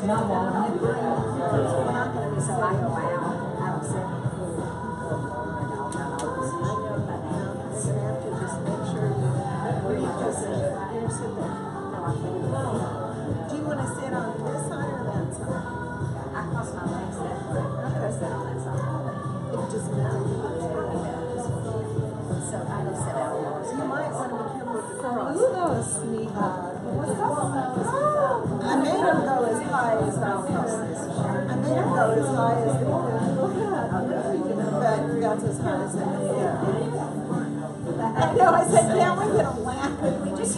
not going to be so I go out. I don't sit in the pool. You have to just make sure you breathe position. Here, sit there. Do you want to sit on this side or that side? I cross my legs that way. Okay. Sit on that side. It just matters. So I don't sit out long. You might want to be careful with the cross. sweetheart. I made him go as high as I could. I made him go as high as he could. But he got as high as I could. I know, I said, can't we get a ladder? We just...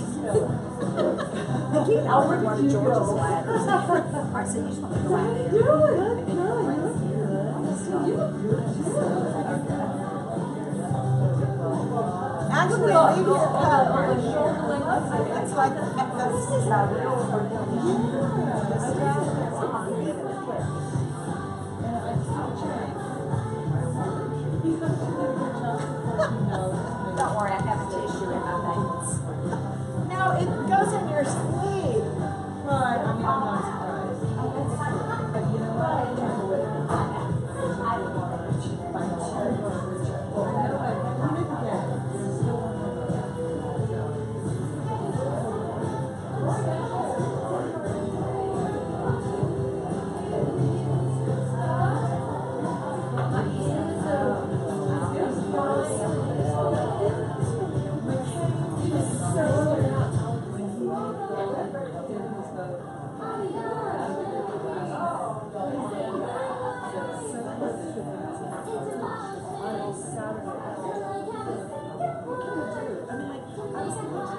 I'll bring one of George's ladders. All right, so you just want to go out there. Actually, leave your cup. It's like Don't worry, I have a tissue in my veins. no, it goes in your sleeve. Right, I mean, I'm not surprised. But you know what? I can't believe it.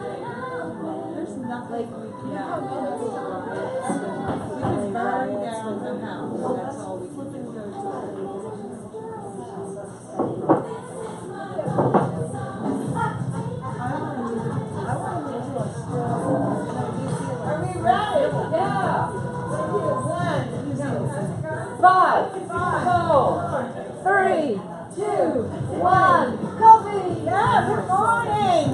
There's nothing we can do. We can burn down the house. That's all we can do. Are we ready? Yeah. 1, 5, 4, 3, 2, 1. Coffee! yeah, good morning.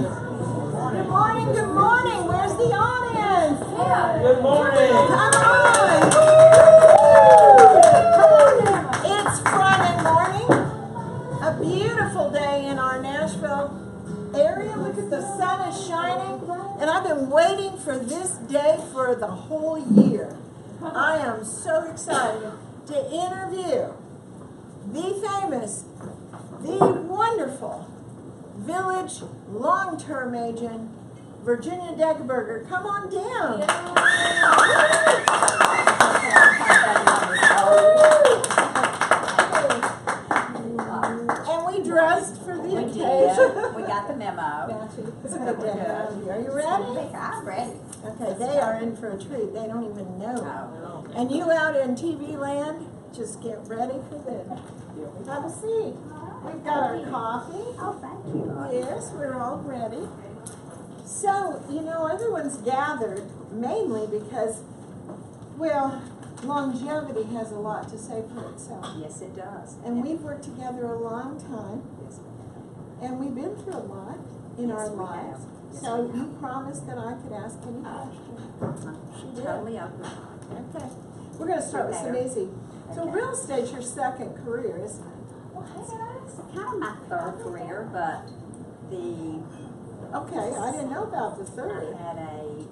Good morning, good morning. Where's the audience? Yeah. Good morning. Come on. It's Friday morning. A beautiful day in our Nashville area. Look at the sun is shining. And I've been waiting for this day for the whole year. I am so excited to interview the famous, the wonderful village long-term agent, Virginia Degerberg. Come on down. And we dressed for the occasion. We got the memo. It's a good day. Are you ready? I'm ready. Okay, they are in for a treat. They don't even know. No. And you out in TV land, just get ready for them. Have a seat. We've got our coffee. Oh, thank you. Yes, we're all ready. So, you know, everyone's gathered mainly because, well, longevity has a lot to say for itself. Yes, it does. And we've worked together a long time, Yes, and we've been through a lot in our we have. lives. Yes, So we you promised that I could ask any questions. She did. totally open. Okay. We're going to start with some easy. So Okay. real estate's your second career, isn't it? Well, it's kind of my third career, but Okay, I didn't know about the I third. had a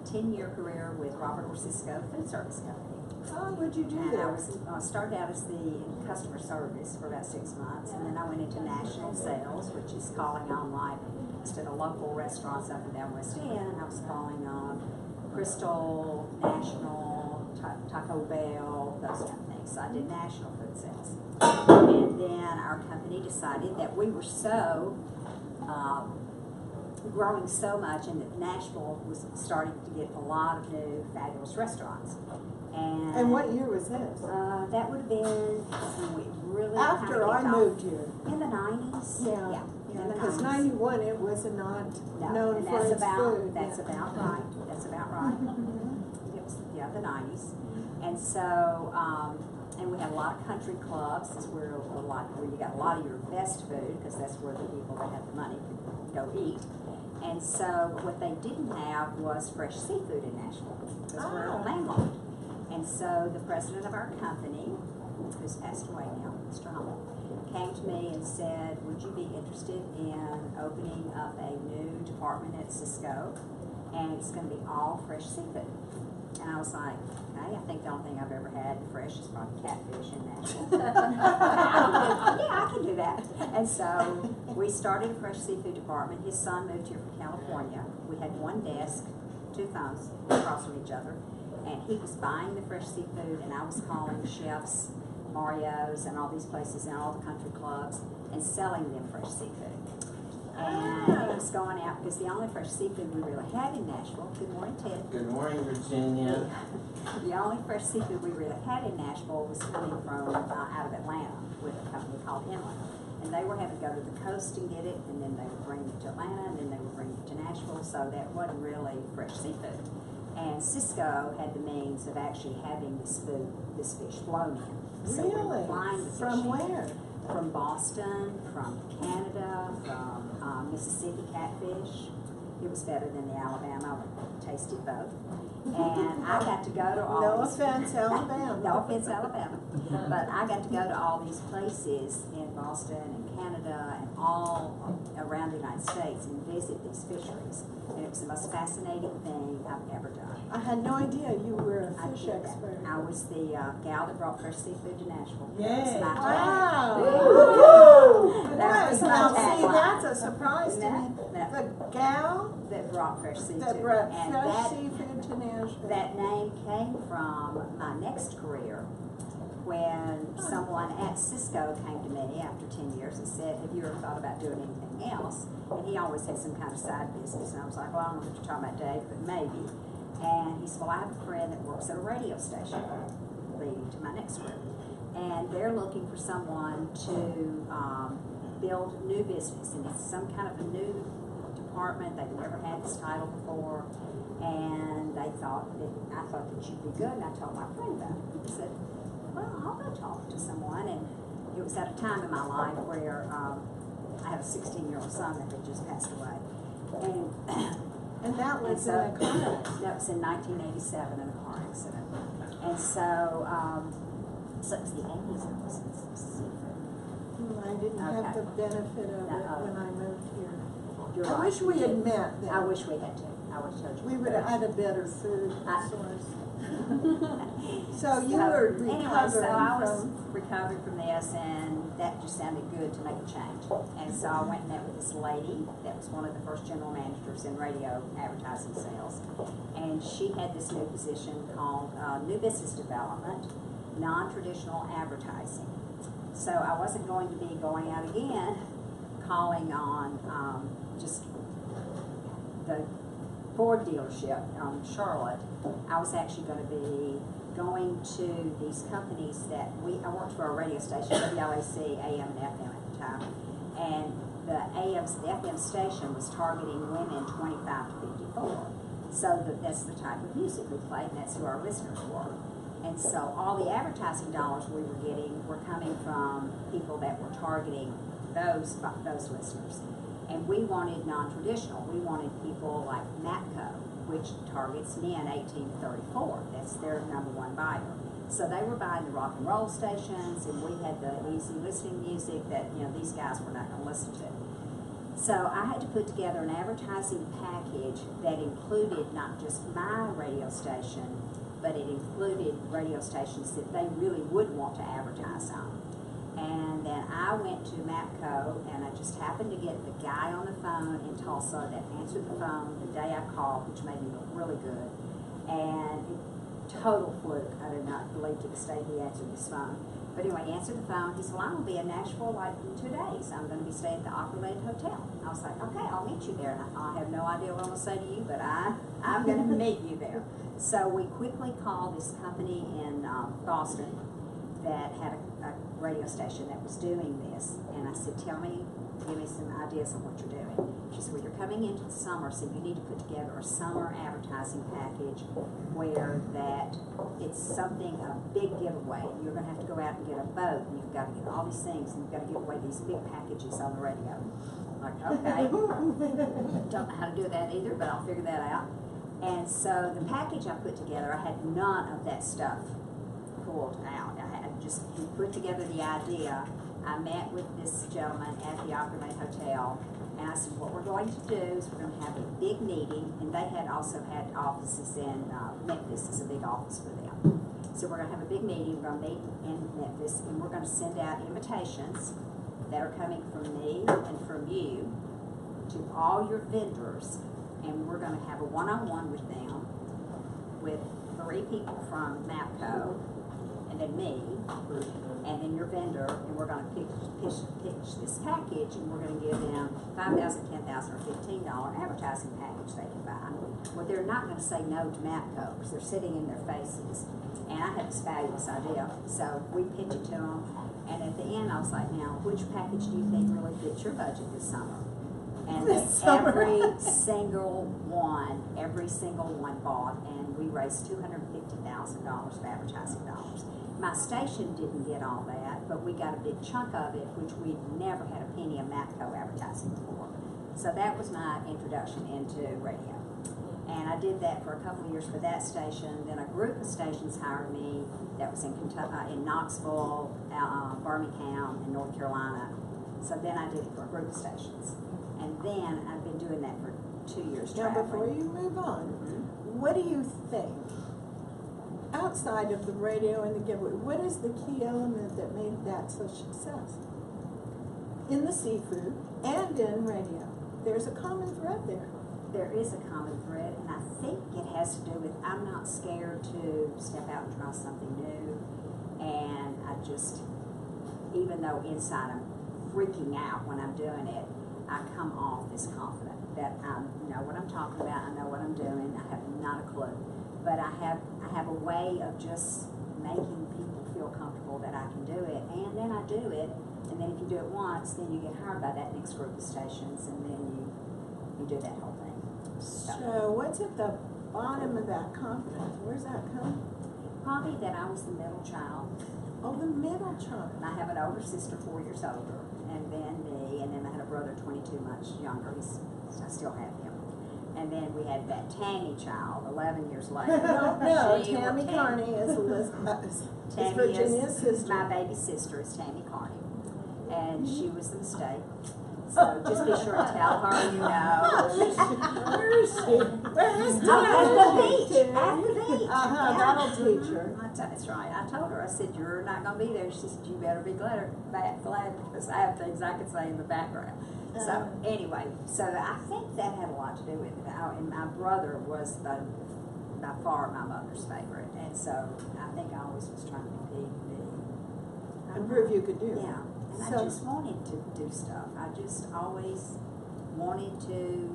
10-year career with Robert Cisco Food Service Company. Oh, what'd you do And I there? was started out as the customer service for about 6 months, and then I went into national sales, which is calling on like instead of local restaurants up and down West End, I was calling on Crystal, National, Taco Bell, those kind of things. So I did national food sales, and then our company decided that we were so growing so much, and that Nashville was starting to get a lot of new fabulous restaurants. And what year was this? That would have been we really After kinda I kicked off moved here. in the 90s. Yeah. in the Because 90s. 91, it was not No, known and for that's its about food. that's yeah. about right. That's about right. It was the 90s, and so and we had a lot of country clubs. That's where you got a lot of your best food, because that's where the people that have the money could go eat. And so what they didn't have was fresh seafood in Nashville, because we're landlocked. And so the president of our company, who's passed away now, Mr. Hummel, came to me and said, would you be interested in opening up a new department at Cisco? And it's going to be all fresh seafood. And I was like, okay, I think the only thing I've ever had fresh is probably catfish in Nashville. Yeah, I can do that. And so we started a fresh seafood department. His son moved here from California. We had one desk, two phones across from each other. And he was buying the fresh seafood, and I was calling chefs, Mario's, and all these places, and all the country clubs, and selling them fresh seafood. And it was going out because the only fresh seafood we really had in Nashville. Good morning, Ted. Good morning, Virginia. The only fresh seafood we really had in Nashville was coming from out of Atlanta with a company called Inland. And they were having to go to the coast and get it, and then they would bring it to Atlanta, and then they would bring it to Nashville. So that wasn't really fresh seafood. And Cisco had the means of actually having this fish flown in. So we were flying the fish From in. where? From Boston, from Canada, from Mississippi catfish. It was better than the Alabama. I tasted both. And I got to go to all No these... offense, Alabama. No offense, Alabama. But I got to go to all these places in Boston and Canada and all around the United States and visit these fisheries. And it was the most fascinating thing I've ever done. I had no idea you were a I fish did that. expert. I was the gal that brought fresh seafood to Nashville. Yay. That was my Wow. Woo! That Yes, was my now see, tagline. that's a surprise to No, me. no. The gal That brought fresh seafood. that brought And fresh seafood to Nashville. that name came from my next career when someone at Cisco came to me after 10 years and said, have you ever thought about doing anything else? And he always had some kind of side business. And I was like, well, I don't know what you're talking about, Dave, but maybe. And he said, well, I have a friend that works at a radio station, leading to my next career. And they're looking for someone to build new business. And it's some kind of a new department. They've never had this title before. And I thought that you'd be good. And I told my friend about it. He said, well, I'll go talk to someone. And it was at a time in my life where I have a 16-year-old son that had just passed away. And that was in a car accident. That was in 1987 in a car accident. And so, so it was the 80s I was in seafood. I didn't have Okay. the benefit of it No. when I moved here. You're I right. wish we had met then. I wish we had to. I would have told you. We would have had a better food I- source. So you were anyway, recovering so I was from... recovering from this, and that just sounded good to make a change. And so I went and met with this lady that was one of the first general managers in radio advertising sales. And she had this new position called New Business Development, Non-Traditional Advertising. So I wasn't going to be going out again calling on just the Ford dealership in Charlotte. I was actually going to be going to these companies that I worked for a radio station, WLAC, AM and FM at the time, and the FM station was targeting women 25 to 54. So that's the type of music we played, and that's who our listeners were. And so all the advertising dollars we were getting were coming from people that were targeting those listeners. And we wanted non-traditional. We wanted people like Matco, which targets men 18 to 34. That's their #1 buyer. So they were buying the rock and roll stations, and we had the easy listening music that these guys were not going to listen to. So I had to put together an advertising package that included not just my radio station, but it included radio stations that they really would want to advertise on. And then I went to Matco, and I just happened to get the guy on the phone in Tulsa that answered the phone the day I called, which made me look really good. And total fluke. I did not believe to this day he answered his phone. But anyway, he answered the phone. He said, well, I'm going to be in Nashville like in 2 days. I'm going to be staying at the Opulent Hotel. I was like, okay, I'll meet you there. And I have no idea what I'm going to say to you, but I'm going to meet you there. So we quickly called this company in Boston that had a radio station that was doing this, and I said, give me some ideas on what you're doing. She said, well, you're coming into the summer, so you need to put together a summer advertising package where that it's something, a big giveaway. You're going to have to go out and get a boat, and you've got to get all these things, and you've got to give away these big packages on the radio. I'm like, okay. Don't know how to do that either, but I'll figure that out. And so the package I put together, I had none of that stuff pulled out. I had just put together the idea. I met with this gentleman at the Optimate Hotel, and I said, what we're going to do is we're going to have a big meeting, and they had also had offices in Memphis. It's a big office for them. So we're going to have a big meeting. We're going to meet in Memphis, and we're going to send out invitations that are coming from me and from you to all your vendors, and we're going to have a one-on-one with them, with 3 people from MAPCO, and then me, and then your vendor, and we're going to pitch this package, and we're going to give them $5,000, $10,000, or $15 advertising package they can buy. Well, they're not going to say no to MAPCO because they're sitting in their faces. And I had this fabulous idea, so we pitched it to them, and at the end I was like, now, which package do you think really fits your budget this summer? And every single one bought, and we raised $250,000 of advertising dollars. My station didn't get all that, but we got a big chunk of it, which we'd never had a penny of MAPCO advertising before. So that was my introduction into radio. And I did that for a couple of years for that station. Then a group of stations hired me that was in Kentucky, in Knoxville, Birmingham, and North Carolina. So then I did it for a group of stations. And then I've been doing that for 2 years Now, traveling. before you move on, what do you think, outside of the radio and the giveaway, what is the key element that made that such success? In the seafood and in radio, there's a common thread there. There is a common thread, and I think it has to do with I'm not scared to step out and try something new. And I just, even though inside I'm freaking out when I'm doing it, I come off as confident that I know what I'm talking about, I know what I'm doing, I have not a clue. But I have a way of just making people feel comfortable that I can do it, and then I do it, and then if you do it once, then you get hired by that next group of stations, and then you do that whole thing. So what's at the bottom of that confidence? Where's that come? Probably that I was the middle child. Oh, the middle child. And I have an older sister 4 years older, and then me, and then I had a brother 22 months younger. I still have him. And then we had that Tammy child 11 years later. No, Tammy Carney is Virginia's sister. My baby sister is Tammy Carney, and she was the mistake. So just be sure to tell her you know. Where is she? Where is Tammy? At the beach. At the beach. That'll teach her. That's right. I told her, I said, you're not going to be there. She said, you better be glad because I have things I could say in the background. So anyway, so I think that had a lot to do with it. And my brother was by far my mother's favorite. And so I think I always was trying to be And prove you could do it. Yeah. And I just wanted to do stuff. I just always wanted to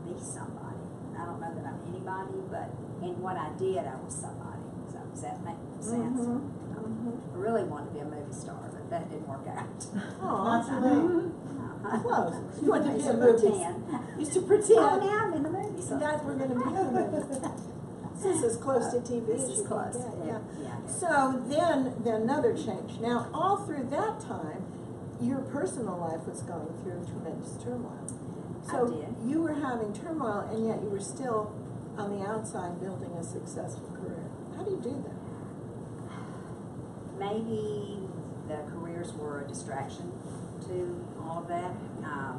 be somebody. I don't know that I'm anybody, but in what I did, I was somebody. So does that make sense? I really wanted to be a movie star, but that didn't work out. Oh, close. You want to be a movie star. Used to pretend. Oh, now I'm in the movie. So that's we're going to be in the movie. This is as close to TV this as is you close. can get. Yeah. So then another change. Now, all through that time, your personal life was going through tremendous turmoil. So I did. you were having turmoil, and yet you were still on the outside building a successful career. How do you do that? Maybe the careers were a distraction to all of that. I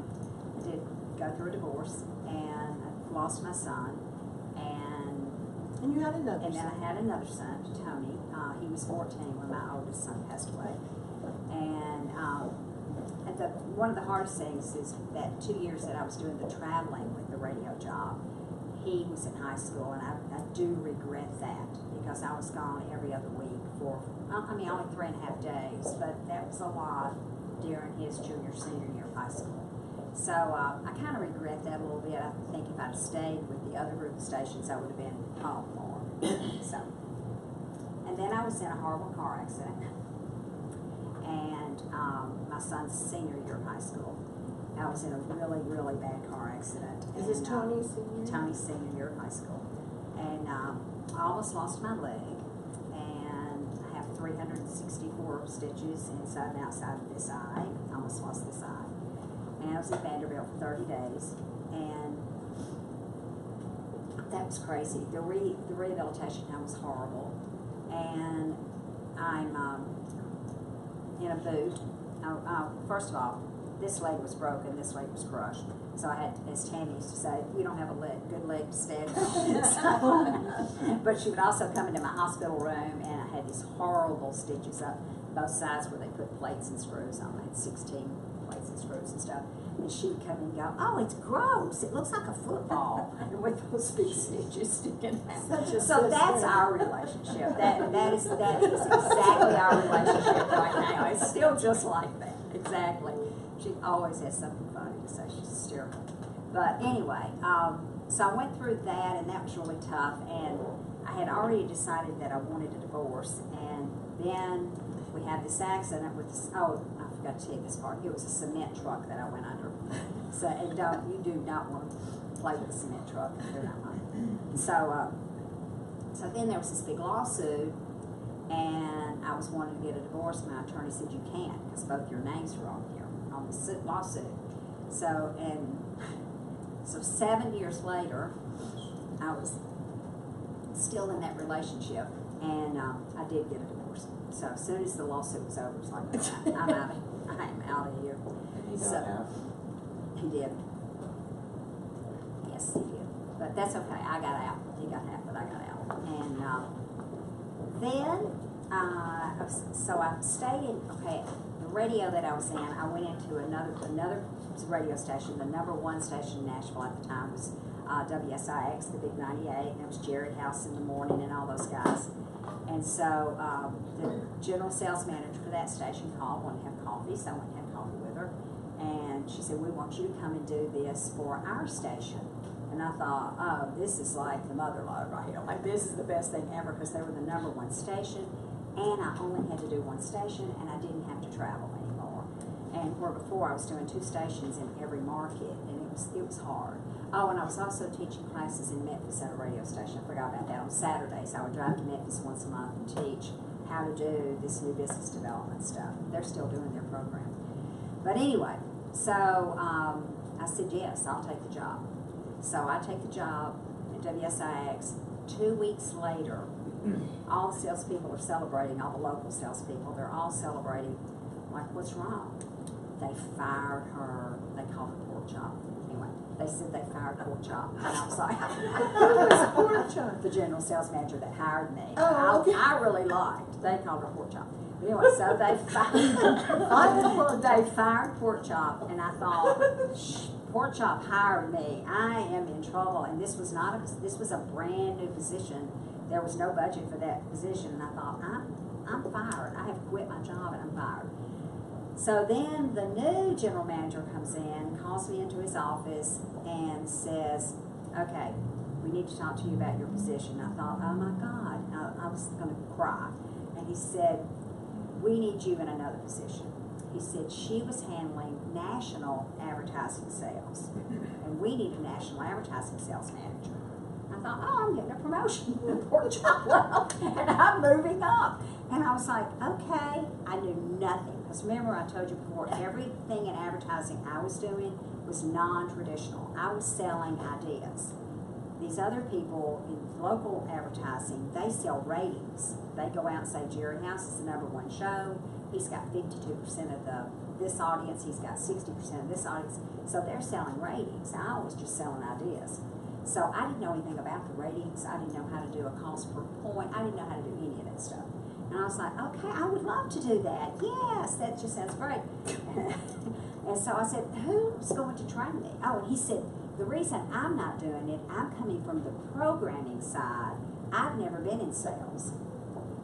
did go through a divorce, and I lost my son, And you had another and then son. I had another son, Tony. He was 14 when my oldest son passed away. And one of the hardest things is that 2 years that I was doing the traveling with the radio job, he was in high school, and I do regret that because I was gone every other week for, only 3.5 days, but that was a lot during his senior year of high school. So I kind of regret that a little bit. I think if I'd stayed with the other group of stations, I would have been home more. And then I was in a horrible car accident, and my son's senior year of high school, I was in a really, really bad car accident. Is this Tony's senior? Tony's senior year of high school, and I almost lost my leg, and I have 364 stitches inside and outside of this eye. I almost lost this eye. And I was at Vanderbilt for 30 days, and that was crazy. The rehabilitation home was horrible, and I'm in a boot. First of all, this leg was broken, this leg was crushed. So I had, as Tammy used to say, you don't have a good leg to stand on. But she would also come into my hospital room, and I had these horrible stitches up both sides where they put plates and screws on. I had 16 plates and screws and stuff. And she'd come in and go, oh, it's gross. It looks like a football with those big stitches sticking out. So that's our relationship. That is exactly our relationship right now. It's still just like that. Exactly. She always has something funny to say. She's hysterical. But anyway, so I went through that, and that was really tough. And I had already decided that I wanted a divorce. And then we had this accident with this, oh, I forgot to tell you this part. It was a cement truck that I went under. So, and you do not want to play with a cement truck. They're not fun. So then there was this big lawsuit, and I was wanting to get a divorce. My attorney said, you can't, because both your names are on here, on the lawsuit. So 7 years later, I was still in that relationship, and I did get a divorce. So as soon as the lawsuit was over, it was like, I'm out of here. And you got out? He did. Yes, he did. But that's okay. I got out. He got half, but I got out. And then, so I stayed in, okay, the radio that I was in, I went into another radio station. The #1 station in Nashville at the time was WSIX, the Big 98, and it was Jerry House in the morning and all those guys. And so the general sales manager for that station called, wanted to have coffee, so I went and had coffee with her. And she said, we want you to come and do this for our station. And I thought, oh, this is like the mother lode right here. Like, this is the best thing ever, because they were the #1 station, and I only had to do one station, and I didn't have to travel anymore. And where before I was doing 2 stations in every market, and it was hard. Oh, and I was also teaching classes in Memphis at a radio station. I forgot about that. On Saturdays, I would drive to Memphis once a month and teach how to do this new business development stuff. They're still doing their program. But anyway, so I said, yes, I'll take the job. So I take the job at WSIX. 2 weeks later, all the salespeople are celebrating, all the local salespeople, they're all celebrating. Like, what's wrong? They fired her. They called her pork chop. Anyway, they said they fired pork chop. And I was like, Who was pork chop? The general sales manager that hired me. Oh, okay. I really liked. They called her pork chop. But anyway, so they fired pork chop, and I thought, pork chop hired me. I am in trouble. And this was a brand new position. There was no budget for that position, and I thought, I'm fired. I have quit my job, and I'm fired. So then the new general manager comes in, calls me into his office, and says, okay, we need to talk to you about your position. I thought, oh my God, I was going to cry. And he said, we need you in another position. He said she was handling national advertising sales, and we need a national advertising sales manager. I thought, oh, I'm getting a promotion in the pork chop world, and I'm moving up. And I was like, okay. I knew nothing. Because remember, I told you before, everything in advertising I was doing was non-traditional. I was selling ideas. These other people in local advertising, they sell ratings. They go out and say, Jerry House is the #1 show. He's got 52% of this audience. He's got 60% of this audience. So they're selling ratings. I was just selling ideas. So I didn't know anything about the ratings. I didn't know how to do a cost per point. I didn't know how to do any of that stuff. And I was like, okay, I would love to do that. Yes, that just sounds great. And so I said, who's going to train me? Oh, and he said, the reason I'm not doing it, I'm coming from the programming side. I've never been in sales.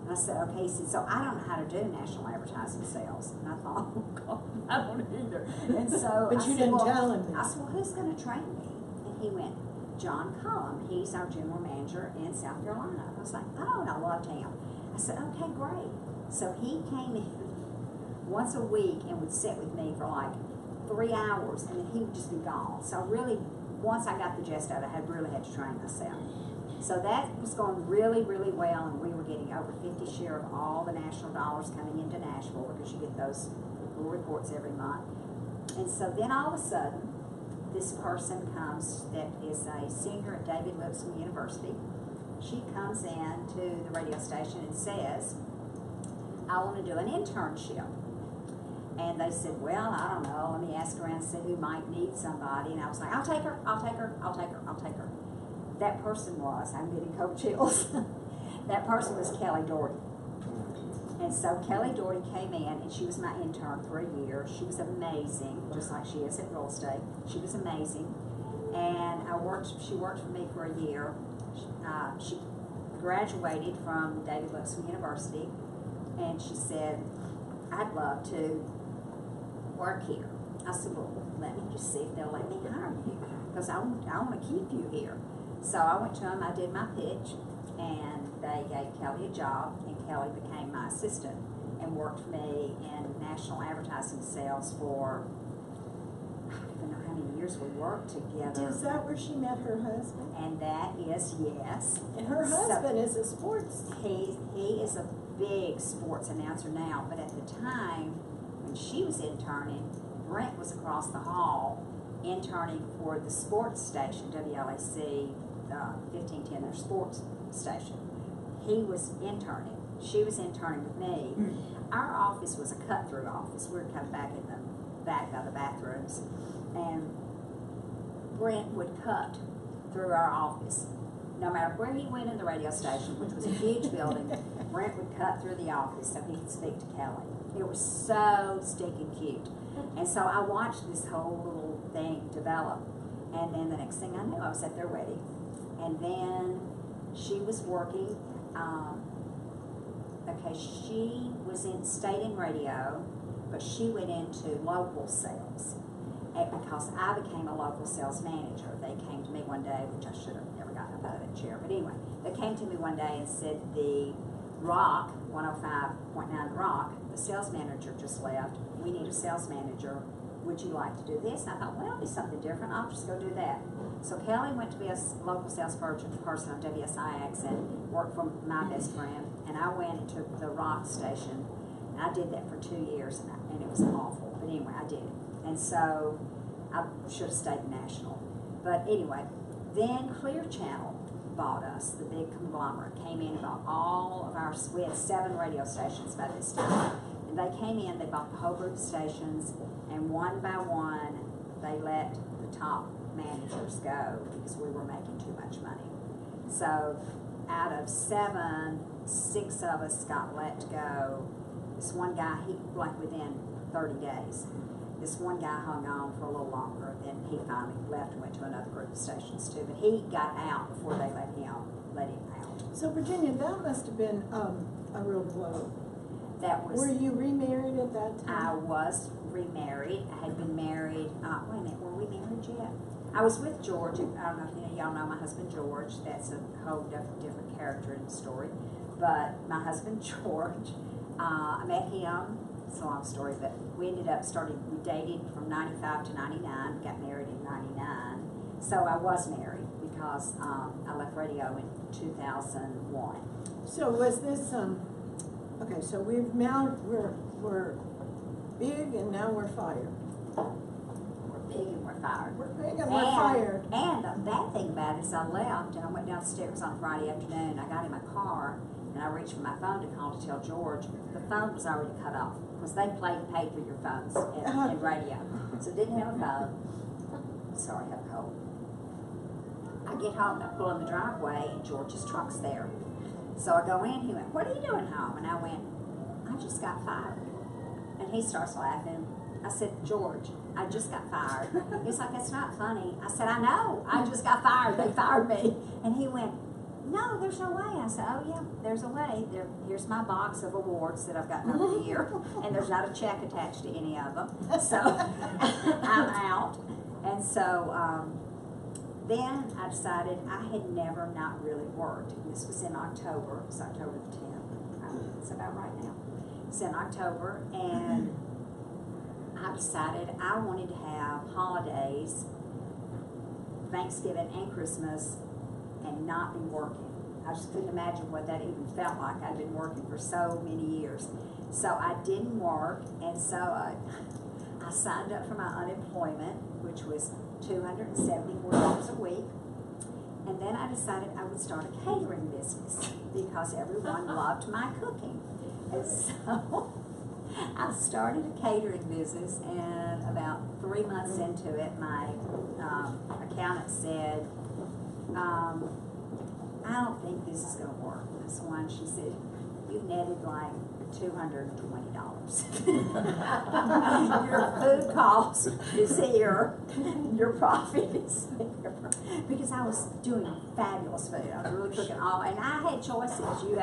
And I said, okay. He said, so I don't know how to do national advertising sales. And I thought, oh, God, I don't either. And so But you didn't tell him. I said, well, who's going to train me? And he went, John Cullum. He's our general manager in South Carolina. I was like, oh, and I loved him. I said, okay, great. So he came in once a week and would sit with me for like 3 hours, and then he would just be gone. So really, once I got the gist of it, I really had to train myself. So that was going really, really well, and we were getting over 50 share of all the national dollars coming into Nashville, because you get those little reports every month. And so then all of a sudden, this person comes that is a senior at David Lipscomb University. She comes in to the radio station and says, I want to do an internship. And they said, well, I don't know, let me ask around and see who might need somebody. And I was like, I'll take her, I'll take her, I'll take her, I'll take her. That person was, I'm getting cold chills, that person was Kelly Doherty. And so Kelly Doherty came in, and she was my intern for a year. She was amazing, just like she is at real estate. She was amazing. And she worked for me for a year. She graduated from David Lipscomb University, and she said, I'd love to work here. I said, well, let me just see if they'll let me hire you, because I want to keep you here. So I went to them, I did my pitch, and they gave Kelly a job, and Kelly became my assistant and worked for me in national advertising sales for, I don't even know how many years we worked together. Is that where she met her husband? And that is, yes. And her husband is a sports. He is a big sports announcer now, but at the time when she was interning, Brent was across the hall interning for the sports station, WLAC 1510, their sports station. He was interning. She was interning with me. Our office was a cut-through office. We were kind of back in the back by the bathrooms. And Brent would cut through our office. No matter where he went in the radio station, which was a huge building, Brent would cut through the office so he could speak to Kelly. It was so stinking cute. And so I watched this whole little thing develop. And then the next thing I knew, I was at their wedding. And then she was working, she was in state radio, but she went into local sales. And because I became a local sales manager, they came to me one day, which I should have never gotten up out of that chair, but anyway, they came to me one day and said, the Rock, 105.9 The Rock, the sales manager just left. We need a sales manager. Would you like to do this? And I thought, well, it'll be something different. I'll just go do that. So Kelly went to be a local salesperson on WSIX and worked for my best friend. And I went and took the Rock station. And I did that for 2 years, and it was awful. But anyway, I did it. And so I should have stayed national. But anyway, then Clear Channel bought us. The big conglomerate came in and bought all of our, we had 7 radio stations by this time. And they came in, they bought the whole group of stations, and one by one, they let the top managers go because we were making too much money. So out of 7, 6 of us got let go. This one guy, he, like within 30 days, this one guy hung on for a little longer, then he finally left and went to another group of stations too. But he got out before they let him out. So Virginia, that must have been a real blow. That was. Were you remarried at that time? I was remarried. I had been married. Wait a minute, were we married yet? I was with George. I don't know if y'all know my husband George. That's a whole different character in the story. But my husband George, I met him. It's a long story, but we ended up we dated from 95 to 99, got married in 99. So I was married because I left radio in 2001. So was this, okay, so we're big and now we're fired. We're big and we're fired. We're big and we're fired. And the bad thing about it is I left and I went downstairs on Friday afternoon. I got in my car and I reached for my phone to call to tell George. The phone was already cut off because they paid for your phones in radio. So didn't have a phone. Sorry, I have a cold. I get home and I pull in the driveway and George's truck's there. So I go in, he went, what are you doing home? And I went, I just got fired. And he starts laughing. I said, George, I just got fired. He's like, that's not funny. I said, I know, I just got fired. They fired me. And he went, no, there's no way. I said, oh yeah, there's a way. Here's my box of awards that I've gotten over the year. And there's not a check attached to any of them. So I'm out. And so then I decided I had never not really worked. This was in October. It's October the 10th. It's about right now. It's in October, and I decided I wanted to have holidays, Thanksgiving and Christmas, and not be working. I just couldn't imagine what that even felt like. I'd been working for so many years. So I didn't work, and so I signed up for my unemployment, which was $274 a week. And then I decided I would start a catering business because everyone loved my cooking. And so I started a catering business, and about 3 months into it, my accountant said, I don't think this is going to work. This one, she said, you netted like $220. Your food cost is here. Your profit is here. Because I was doing fabulous food. I was really cooking all, and I had choices. You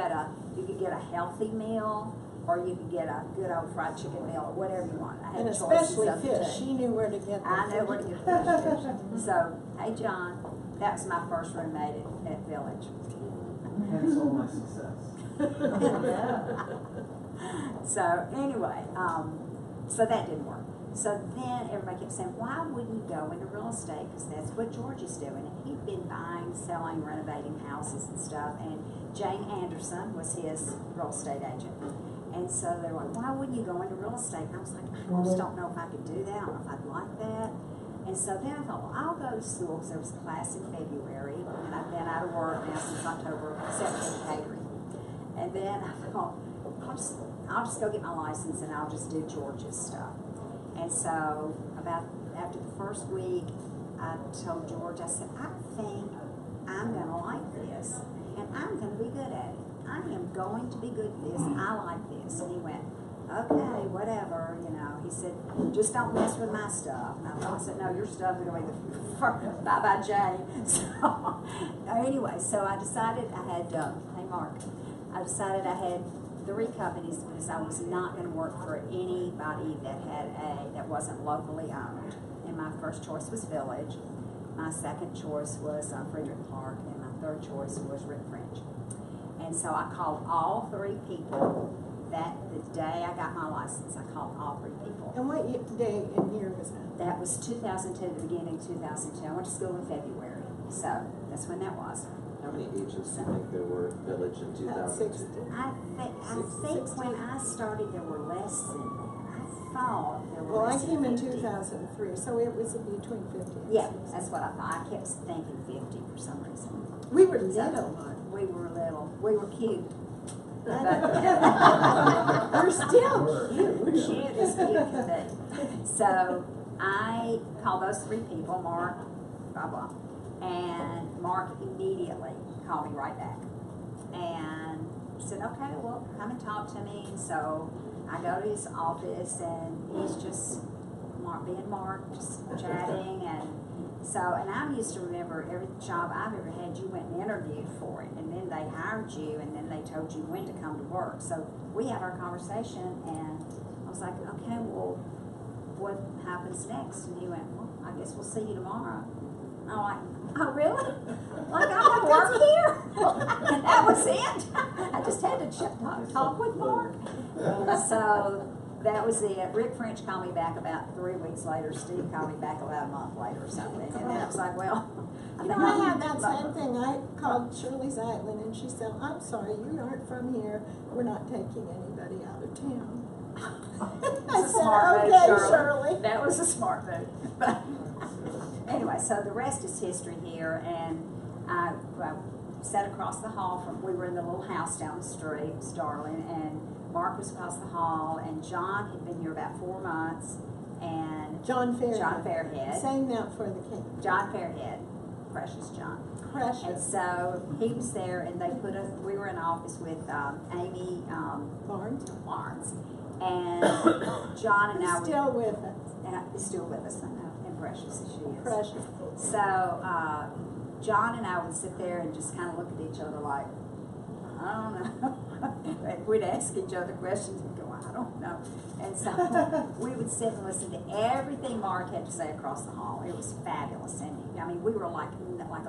could get a healthy meal, or you could get a good old fried chicken meal, or whatever you want. I had And choices especially of the fish. two. She knew where to get the I know where to get the fish. So, hey John, that was my first roommate at Village. Hence all my success. So anyway, so that didn't work. So then everybody kept saying, why wouldn't you go into real estate? Because that's what George is doing. And he'd been buying, selling, renovating houses and stuff. And Jane Anderson was his real estate agent. And so they were like, why wouldn't you go into real estate? And I was like, I just don't know if I could do that. I don't know if I'd like that. And so then I thought, well, I'll go to school, because there was a class in February. And I've been out of work now since October, except for catering. And then I thought, I'll just go get my license and I'll just do George's stuff. And so after the first week, I told George, I said, I think I'm going to like this, and I'm going to be good at it. I am going to be good at this. I like this. And he went, okay, whatever, you know. He said, just don't mess with my stuff. And I said, no, your stuff is going to be bye-bye, Jane. So anyway, so I decided I had, hey, Mark, I decided I had 3 companies because I was not going to work for anybody that wasn't locally owned. And my first choice was Village. My second choice was Frederick Clark, and my third choice was Rick French. And so I called all 3 people. The day I got my license, I called all 3 people. And what day and year was that? That was 2002, the beginning of 2002. I went to school in February, so that's when that was. How many agents do you think there were at Village in 2002? I think when I started there were less than that. I thought there were Well, I less came than in 50. 2003, so it was between 50 and Yeah, 60. that's what I thought. I kept thinking 50 for some reason. We were little, Mark. We were little. We were cute. We're still cute. Cute as cute can be. So I called those 3 people, Mark, blah, blah. And Mark immediately called me right back. And said, okay, well, come and talk to me. So I go to his office, and he's just being Mark, just chatting. And I'm used to remember every job I've ever had, you went and interviewed for it, and then they hired you, and then they told you when to come to work. So we had our conversation, and I was like, okay, well, what happens next? And he went, well, I guess we'll see you tomorrow. And I'm like, oh, really? Like, I have work here? And that was it. I just had to talk with Mark. So that was it. Rick French called me back about 3 weeks later. Steve called me back about a month later or something. And then I was like, well, You know, I had that same thing. I called Shirley's Island, and she said, I'm sorry, you aren't from here. We're not taking anybody out of town. I a said, smart move, okay, Shirley. That was a smart move. But anyway, so the rest is history here. And I sat across the hall we were in the little house down the street, it was Darling, and Mark was across the hall, and John had been here about 4 months, and John Fairhead. John Fairhead. Saying that for the king. John Fairhead, precious John. And Precious. so he was there, and we were in office with Amy Barnes. and John and I were Still with us. and is still with us, I know, and precious as she is. Precious. So John and I would sit there and just kind of look at each other like, I don't know. We'd ask each other questions and go, I don't know. And so we would sit and listen to everything Mark had to say across the hall. It was fabulous. And I mean, we were like a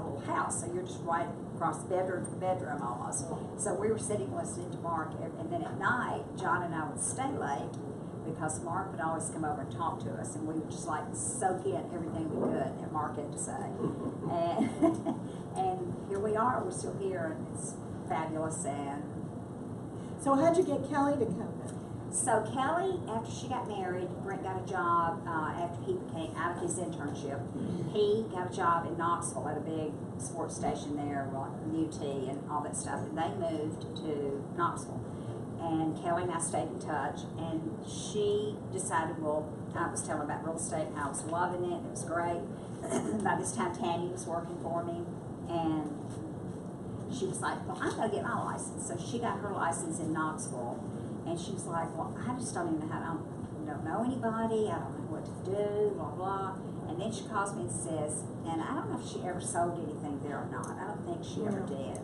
little house, so you're just right across bedroom to bedroom almost. So we were sitting listening to Mark, and then at night, John and I would stay late because Mark would always come over and talk to us, and we would just like soak in everything we could that Mark had to say. And here we are, we're still here, and it's fabulous. And So how'd you get Kelly to come in? So Kelly, after she got married, Brent got a job after he came out of his internship. He got a job in Knoxville at a big sports station there, like UT and all that stuff, and they moved to Knoxville. And Kelly and I stayed in touch, and she decided, well, I was telling her about real estate, and I was loving it, it was great. By this time, Tammy was working for me, and she was like, well, I'm going to get my license. So she got her license in Knoxville, and she was like, well, I just don't even know how to, I don't know anybody, I don't know what to do, blah, blah. And then she calls me and says, and I don't know if she ever sold anything there or not. I don't think she ever did.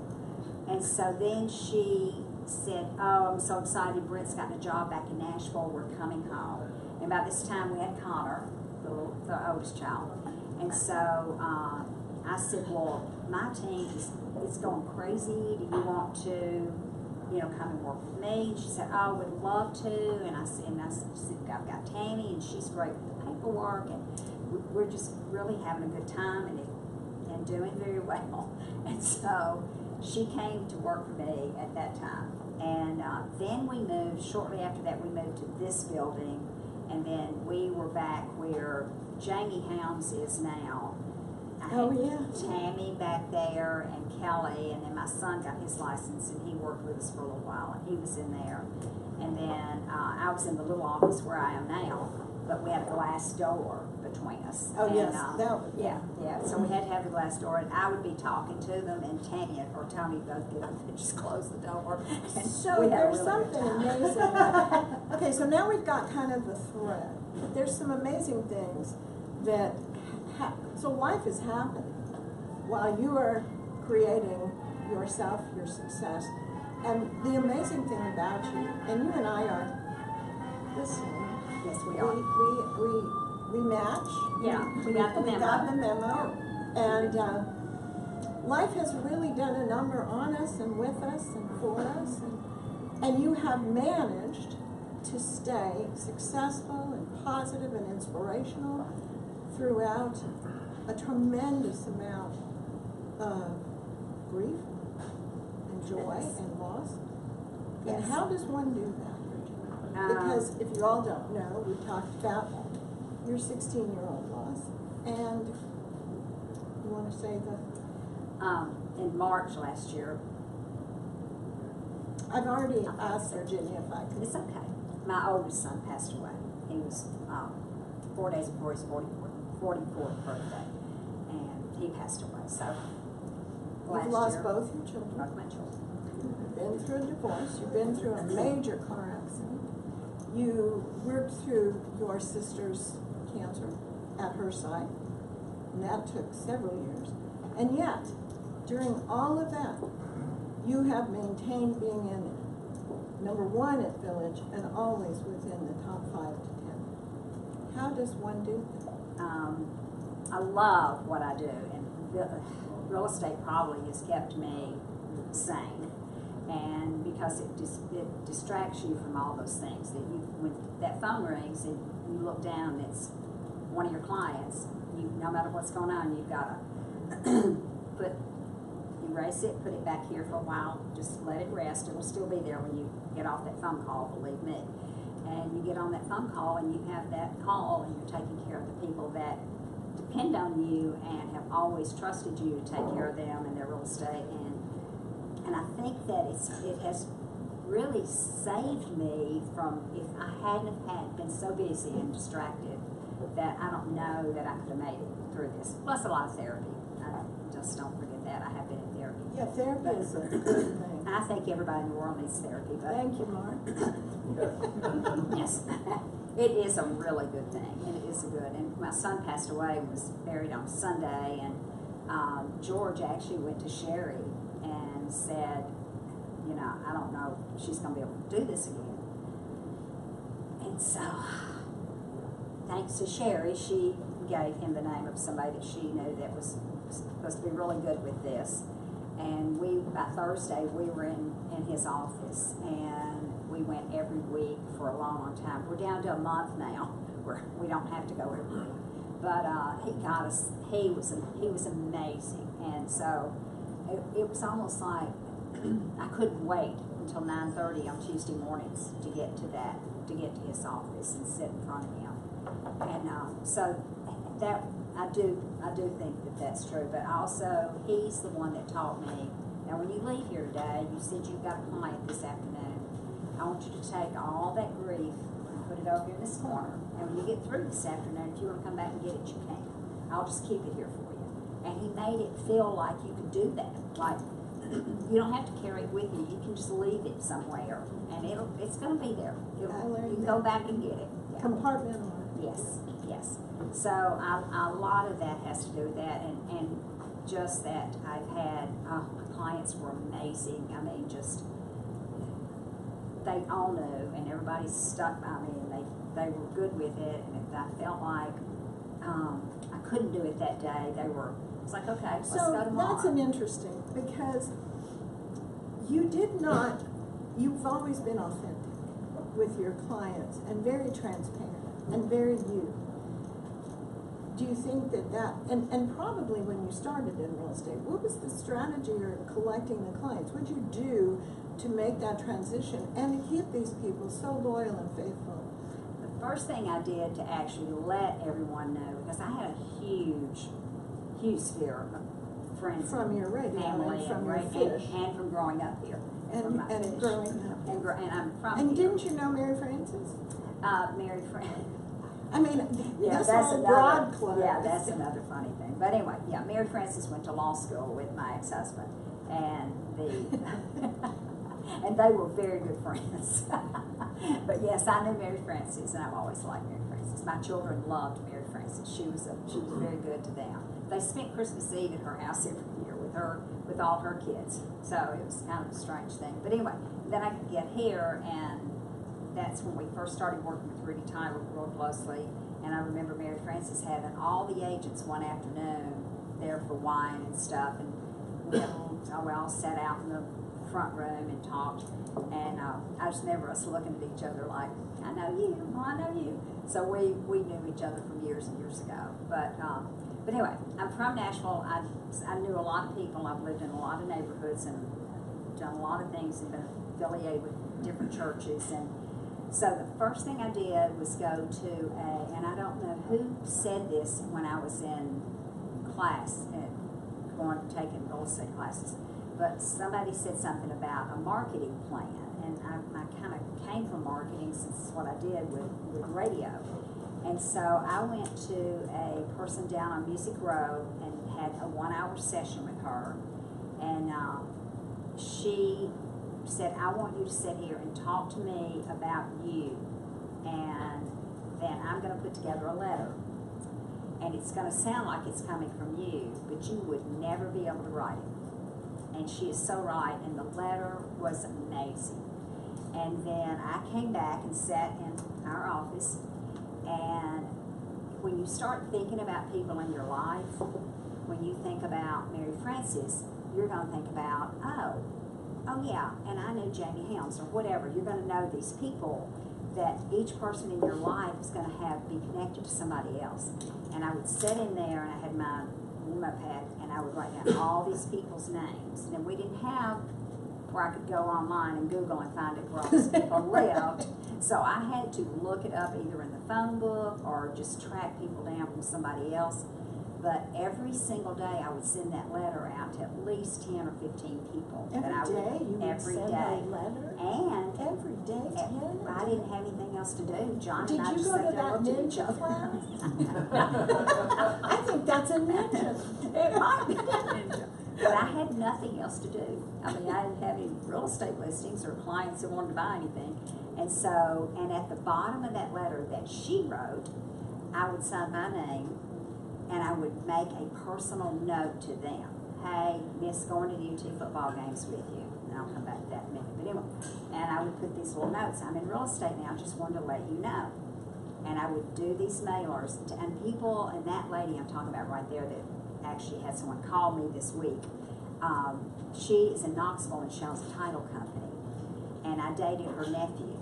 And so then she said, oh, I'm so excited, Brent's gotten a job back in Nashville, we're coming home. And by this time we had Connor, the oldest child. And so I said, well, my team is going crazy, do you want to, you know, come and work with me? And she said, oh, I would love to. And I said, I've got Tammy, and she's great with the paperwork, and we're just really having a good time and doing very well. And so she came to work for me at that time. And then we moved, shortly after that, we moved to this building, and then we were back where Jamie Helms is now. I had Tammy back there and Kelly, and then my son got his license, and he worked with us for a little while, and he was in there. And then I was in the little office where I am now, but we had a glass door between us. Oh, and, yes, yeah. So we had to have the glass door, and I would be talking to them, and Tammy or Tommy both get up and just close the door. And So there's something amazing. Okay, so now we've got kind of the thread. There's some amazing things that so life is happening while you are creating yourself, your success. And the amazing thing about you, and you and I are, listen, yes, we are. We match. Yeah, we got the memo. We got the memo. And life has really done a number on us and with us and for us. And you have managed to stay successful and positive and inspirational throughout a tremendous amount of grief and joy and loss. And how does one do that? Because if you all don't know, we talked about your 16-year-old loss, and you want to say the... in March last year. I've already asked Virginia if I could. It's okay. My oldest son passed away. He was 4 days before his 44th birthday, and he passed away. So you've lost both your children. Both my children. You've been through a divorce. You've been through a major car accident. You worked through your sister's cancer at her site, and that took several years. And yet, during all of that, you have maintained being in #1 at Village and always within the top 5 to 10. How does one do that? I love what I do, and real estate probably has kept me sane. And because it distracts you from all those things. That when that phone rings and you look down, and it's one of your clients. No matter what's going on, you've got to erase it, put it back here for a while, just let it rest. It'll still be there when you get off that phone call, believe me. And you get on that phone call, and you have that call, and you're taking care of the people that depend on you and have always trusted you to take care of them and their real estate. And I think that it has really saved me from, if I hadn't been so busy and distracted, that I don't know that I could have made it through this. Plus a lot of therapy. Just don't forget that. I have been in therapy. Yeah, therapy is a good thing. I think everybody in the world needs therapy. But Thank you, Mark. yes. It is a really good thing. It is good. And my son passed away and was buried on Sunday, and George actually went to Sherry and said, you know, I don't know if she's going to be able to do this again. And so, thanks to Sherry, she gave him the name of somebody that she knew that was supposed to be really good with this. And by Thursday, we were in his office, and we went every week for a long, long time. We're down to a month now where we don't have to go every week. But he got us, he was amazing. And so it was almost like I couldn't wait until 9:30 on Tuesday mornings to get to his office and sit in front of him. And so that I do think that that's true. But also, he's the one that taught me. Now, when you leave here today, you said you've got a client this afternoon. I want you to take all that grief and put it over in this corner. And when you get through this afternoon, if you want to come back and get it, you can. I'll just keep it here for you. And he made it feel like you could do that. Like, you don't have to carry it with you. You can just leave it somewhere, and it's going to be there. You can go back and get it. Yeah. Compartmentalize. Yes. So a lot of that has to do with that, and just that I've had my clients were amazing. I mean, just they all knew, and everybody stuck by me, and they were good with it. And if I felt like I couldn't do it that day, it's like, okay, let's go tomorrow. That's an interesting, because you've always been authentic with your clients and very transparent and very you. Do you think that and probably when you started in real estate, what was the strategy of collecting the clients? What did you do to make that transition and to keep these people so loyal and faithful? The first thing I did to actually let everyone know, because I had a huge sphere of friends from your radio, family, and from your fish, and from growing up here, and growing up, and I'm from. And here. didn't you know Mary Frances? Mary Frances. I mean, yeah, this that's whole another broad club. Yeah, that's another funny thing. But anyway, yeah, Mary Frances went to law school with my ex-husband, and and they were very good friends. But yes, I knew Mary Frances, and I've always liked Mary Frances. My children loved Mary Frances. She was very good to them. They spent Christmas Eve at her house every year with all her kids. So it was kind of a strange thing. But anyway, then I could get here, and that's when we first started working with Rudy Tyler real closely. And I remember Mary Frances having all the agents one afternoon there for wine and stuff. And we all sat out in the front room and talked. And I just remember us looking at each other like, I know you, well, I know you. So we knew each other from years and years ago. But anyway, I'm from Nashville. I knew a lot of people. I've lived in a lot of neighborhoods and done a lot of things and been affiliated with different churches. And so the first thing I did was go to and I don't know who said this when I was in class, taking real estate classes, but somebody said something about a marketing plan. And I kind of came from marketing since it's what I did with radio. And so I went to a person down on Music Row and had a 1-hour session with her. And she said, I want you to sit here and talk to me about you. And then I'm going to put together a letter. And it's going to sound like it's coming from you, but you would never be able to write it. And she is so right. And the letter was amazing. And then I came back and sat in our office. And when you start thinking about people in your life, when you think about Mary Frances, you're going to think about, oh yeah, and I knew Jamie Helms or whatever. You're going to know these people that each person in your life is going to be connected to somebody else. And I would sit in there and I had my notepad and I would write down all these people's names. And we didn't have where I could go online and Google and find it where all these people lived. So I had to look it up either in the phone book or just track people down from somebody else. But every single day I would send that letter out to at least 10 or 15 people. Every day? That letter? And every day, 10? I didn't have anything else to do. John Did and I you just go sat to there that and looked at each ninja other. class? I think that's a ninja. It might be a ninja. But I had nothing else to do. I mean, I didn't have any real estate listings or clients that wanted to buy anything. And so, and at the bottom of that letter that she wrote, I would sign my name and I would make a personal note to them. Hey, miss going to the UT football games with you. And I'll come back to that in a minute. But anyway, and I would put these little notes. I'm in real estate now, just wanted to let you know. And I would do these mailers. And people, and that lady I'm talking about right there that actually had someone call me this week. She is in Knoxville and she owns a title company. And I dated her nephew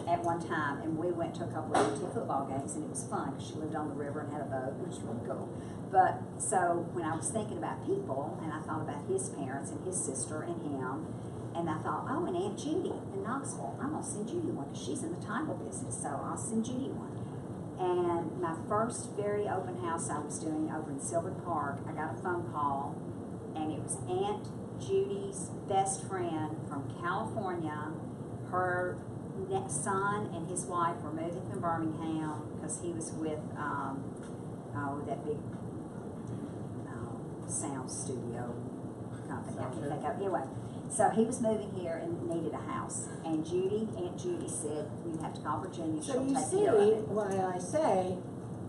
at one time, and we went to a couple of UT football games, and it was fun because she lived on the river and had a boat. It was really cool. But so when I was thinking about people, and I thought about his parents and his sister and him, And I thought, oh, and Aunt Judy in Knoxville, I'm going to send Judy one because she's in the title business, so I'll send Judy one. And my first very open house I was doing over in Silver Park, I got a phone call, and it was Aunt Judy's best friend from California. Her son and his wife were moving from Birmingham because he was with that big sound studio company. I can't think of it. Anyway, so he was moving here and needed a house. And Aunt Judy said, you have to call Virginia, So she'll you take see care of it. why I say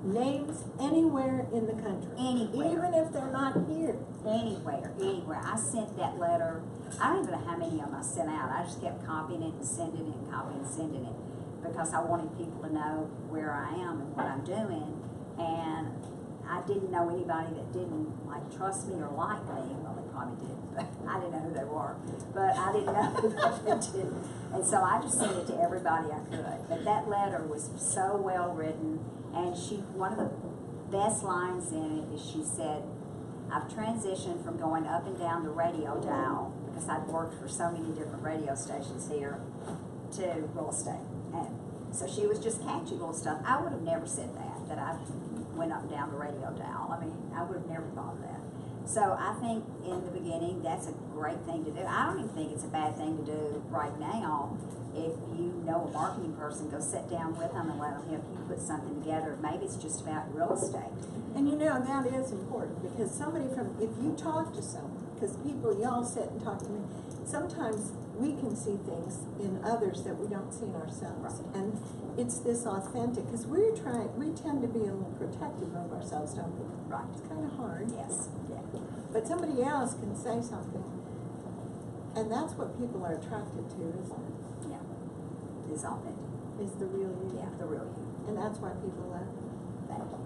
names anywhere in the country. Anywhere. Even if they're not here. Anywhere. I sent that letter. I don't even know how many of them I sent out. I just kept copying it and sending it and copying and sending it because I wanted people to know where I am and what I'm doing. And I didn't know anybody that didn't like trust me or like me. Well, they probably did, but I didn't know who they were. But I didn't know who they did. And so I just sent it to everybody I could. But that letter was so well written. And one of the best lines in it is she said, I've transitioned from going up and down the radio dial, because I'd worked for so many different radio stations here, to real estate. And so she was just catchy little stuff. I would have never said that I went up and down the radio dial. I mean, I would have never thought of that. So I think in the beginning, that's a great thing to do. I don't even think it's a bad thing to do right now. If you know a marketing person, go sit down with them and let them help you put something together. Maybe it's just about real estate. And you know, that is important because if you talk to someone, because y'all sit and talk to me, sometimes we can see things in others that we don't see in ourselves. Right. And it's this authentic, because we tend to be a little protective of ourselves, don't we? Right. It's kind of hard. Yes. Yeah. But somebody else can say something, and that's what people are attracted to, isn't it? Is authentic. Is the real you. Yeah, the real you. And that's why people love you. Thank you.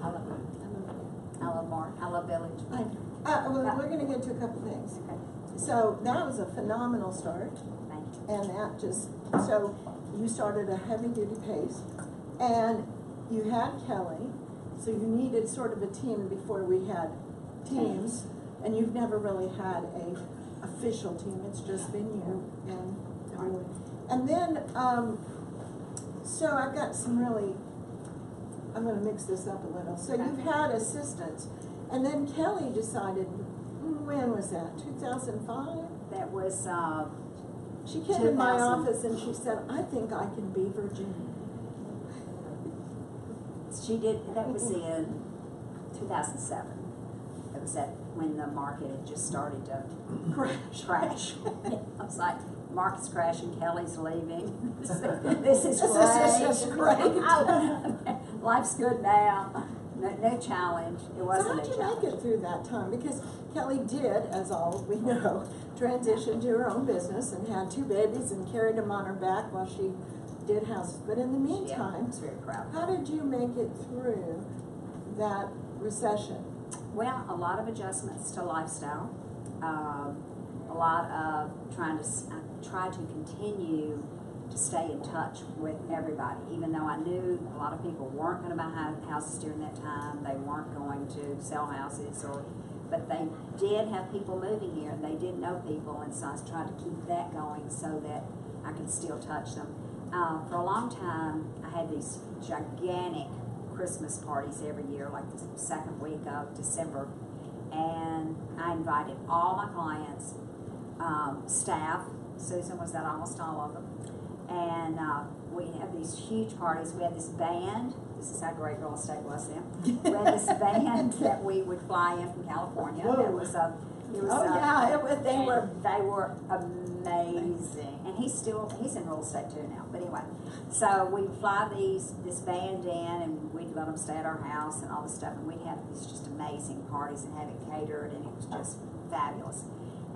I love you. I love you. I love Mark. I love Village. Well, we're going to get to a couple things. Okay. So that was a phenomenal start, Thank you. and so you started a heavy-duty pace, and you had Kelly, so you needed sort of a team before we had teams, and you've never really had a official team. It's just been you and everyone. And then, so I've got some really, I'm going to mix this up a little. So you've had assistants, and then Kelly decided, when was that, 2005? That was, She came in my office and she said, I think I can be Virginia. she did, that was in 2007. It was when the market had just started to crash. I was like, market's crashing, Kelly's leaving. This is great. Life's good now. No challenge. It wasn't a challenge. So how'd you make it through that time? Because Kelly did, as all we know, transition to her own business and had 2 babies and carried them on her back while she did houses. But in the meantime, I was very proud. how did you make it through that recession? Well, a lot of adjustments to lifestyle. A lot of try to continue to stay in touch with everybody, even though I knew a lot of people weren't going to buy houses during that time. They weren't going to sell houses, but they did have people moving here, and they did know people, and so I was trying to keep that going so that I could still touch them. For a long time, I had these gigantic Christmas parties every year, like the second week of December, and I invited all my clients, staff. Susan was at almost all of them. And we had these huge parties. We had this band. This is how great real estate was then. We had this band that we would fly in from California. Whoa. They were amazing. And he's in real estate too now. But anyway, so we'd fly this band in, and we'd let them stay at our house and all this stuff. And we'd have these just amazing parties and have it catered, and it was just fabulous.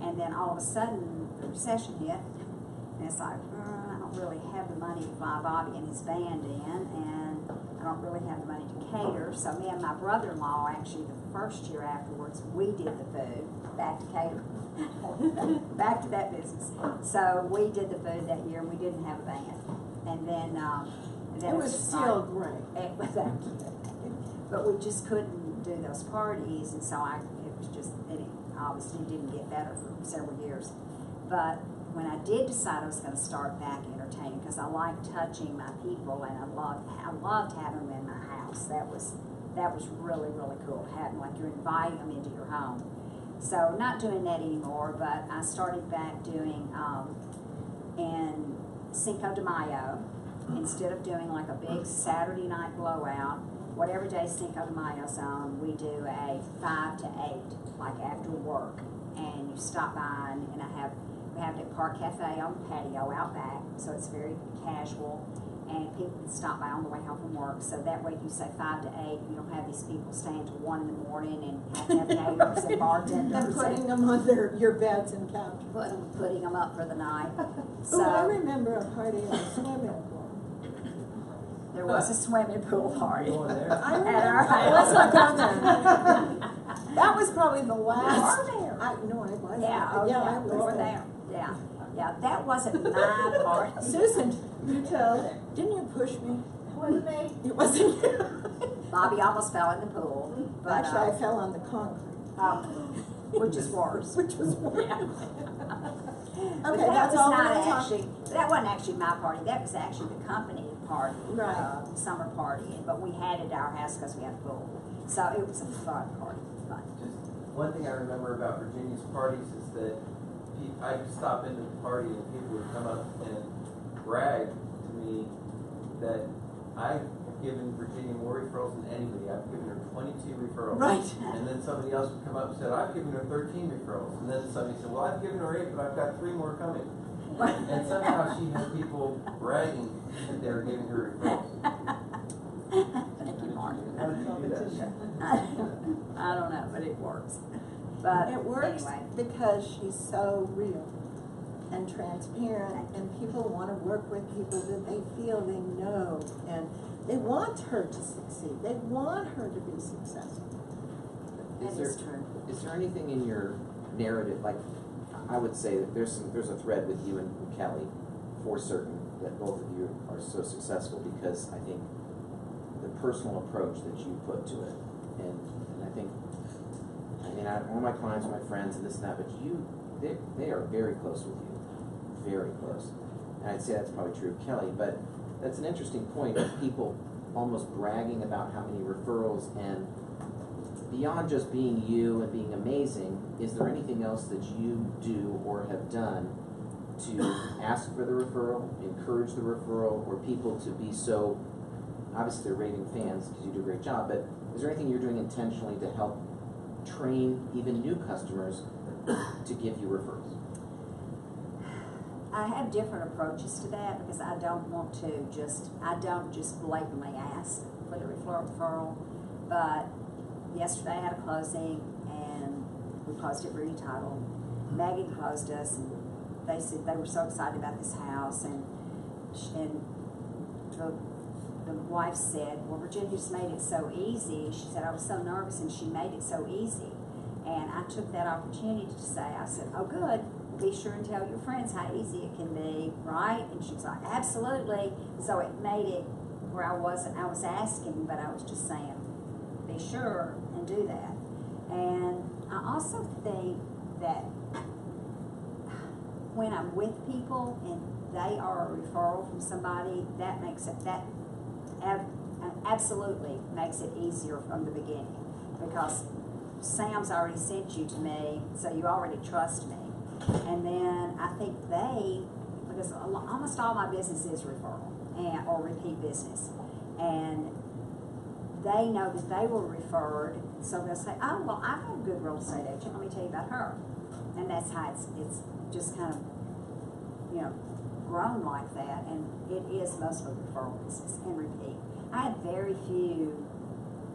And then all of a sudden, the recession hit, and it's like, I don't really have the money to fly Bobby and his band in, and I don't really have the money to cater. So me and my brother-in-law, actually the first year afterwards, we did the food, back to catering, back to that business. So we did the food that year, and we didn't have a band. And then It was still great. It was, thank you. But we just couldn't do those parties, and so it obviously didn't get better for several years. But when I did decide I was going to start back entertaining, because I like touching my people and I loved having them in my house. That was really, really cool. Having, like, you're inviting them into your home. So not doing that anymore, but I started back doing in Cinco de Mayo, instead of doing like a big Saturday night blowout, whatever day Cinco de Mayo's on, we do a 5 to 8, like after work, and you stop by and we have the Park Cafe on the patio out back, so it's very casual, and people can stop by on the way home from work. So that way, if you say 5 to 8, you don't have these people staying till 1 in the morning and caffeinators and bartenders And putting them on your beds and couches. putting them up for the night. Oh, I remember a party at a swimming pool. There was a swimming pool party. Going there? I At remember. our Let's not house. go there. That was probably the last. You were there. No, I wasn't. Yeah, oh I yeah, was we were there. Yeah, yeah, that wasn't my party. Susan, you tell. Didn't you push me? It wasn't me. It wasn't you. Bobby almost fell in the pool. But, Actually, I fell on the concrete. which is worse. Which was worse. But Okay, that that's was all not we're actually, that wasn't actually my party. That was actually the company party, Right. Summer party. But we had it at our house because we had a pool. So it was a fun party. Fun. Just one thing I remember about Virginia's parties is that I'd stop into the party and people would come up and brag to me that I've given Virginia more referrals than anybody. I've given her 22 referrals. Right. And then somebody else would come up and said, I've given her 13 referrals. And then somebody said, well, I've given her 8, but I've got 3 more coming. And somehow she had people bragging that they were giving her referrals. Thank you, Mark. How did you do that? I don't know, but it works. But It works anyway. because she's so real and transparent, and people want to work with people that they feel they know, and they want her to succeed. They want her to be successful. That is true. Is there anything in your narrative, like, I would say that there's a thread with you and Kelly, for certain, that both of you are so successful because I think the personal approach that you put to it, and I think, all my clients are my friends and this and that, but they are very close with you, very close. And I'd say that's probably true of Kelly, but that's an interesting point of people almost bragging about how many referrals, and beyond just being you and being amazing, is there anything else that you do or have done to ask for the referral, encourage the referral, or people to be so, obviously they're raving fans because you do a great job, but is there anything you're doing intentionally to help train even new customers to give you referrals? I have different approaches to that because I don't just blatantly ask for the referral. But yesterday I had a closing and we closed it Rudy Title. Maggie closed us and they said they were so excited about this house, and the wife said, well, Virginia just made it so easy. She said, I was so nervous and she made it so easy. And I took that opportunity to say, I said, oh good, be sure and tell your friends how easy it can be, right? And she was like, absolutely. So it made it where I was asking, but I was just saying, be sure and do that. And I also think that when I'm with people and they are a referral from somebody, that makes it, absolutely makes it easier from the beginning, because Sam's already sent you to me, so you already trust me. And then I think because almost all my business is referral or repeat business, and they know that they were referred, so they'll say, oh, well, I've got a good real estate agent, let me tell you about her. And that's how it's just kind of, grown like that, and it is mostly referral business and repeat. I have very few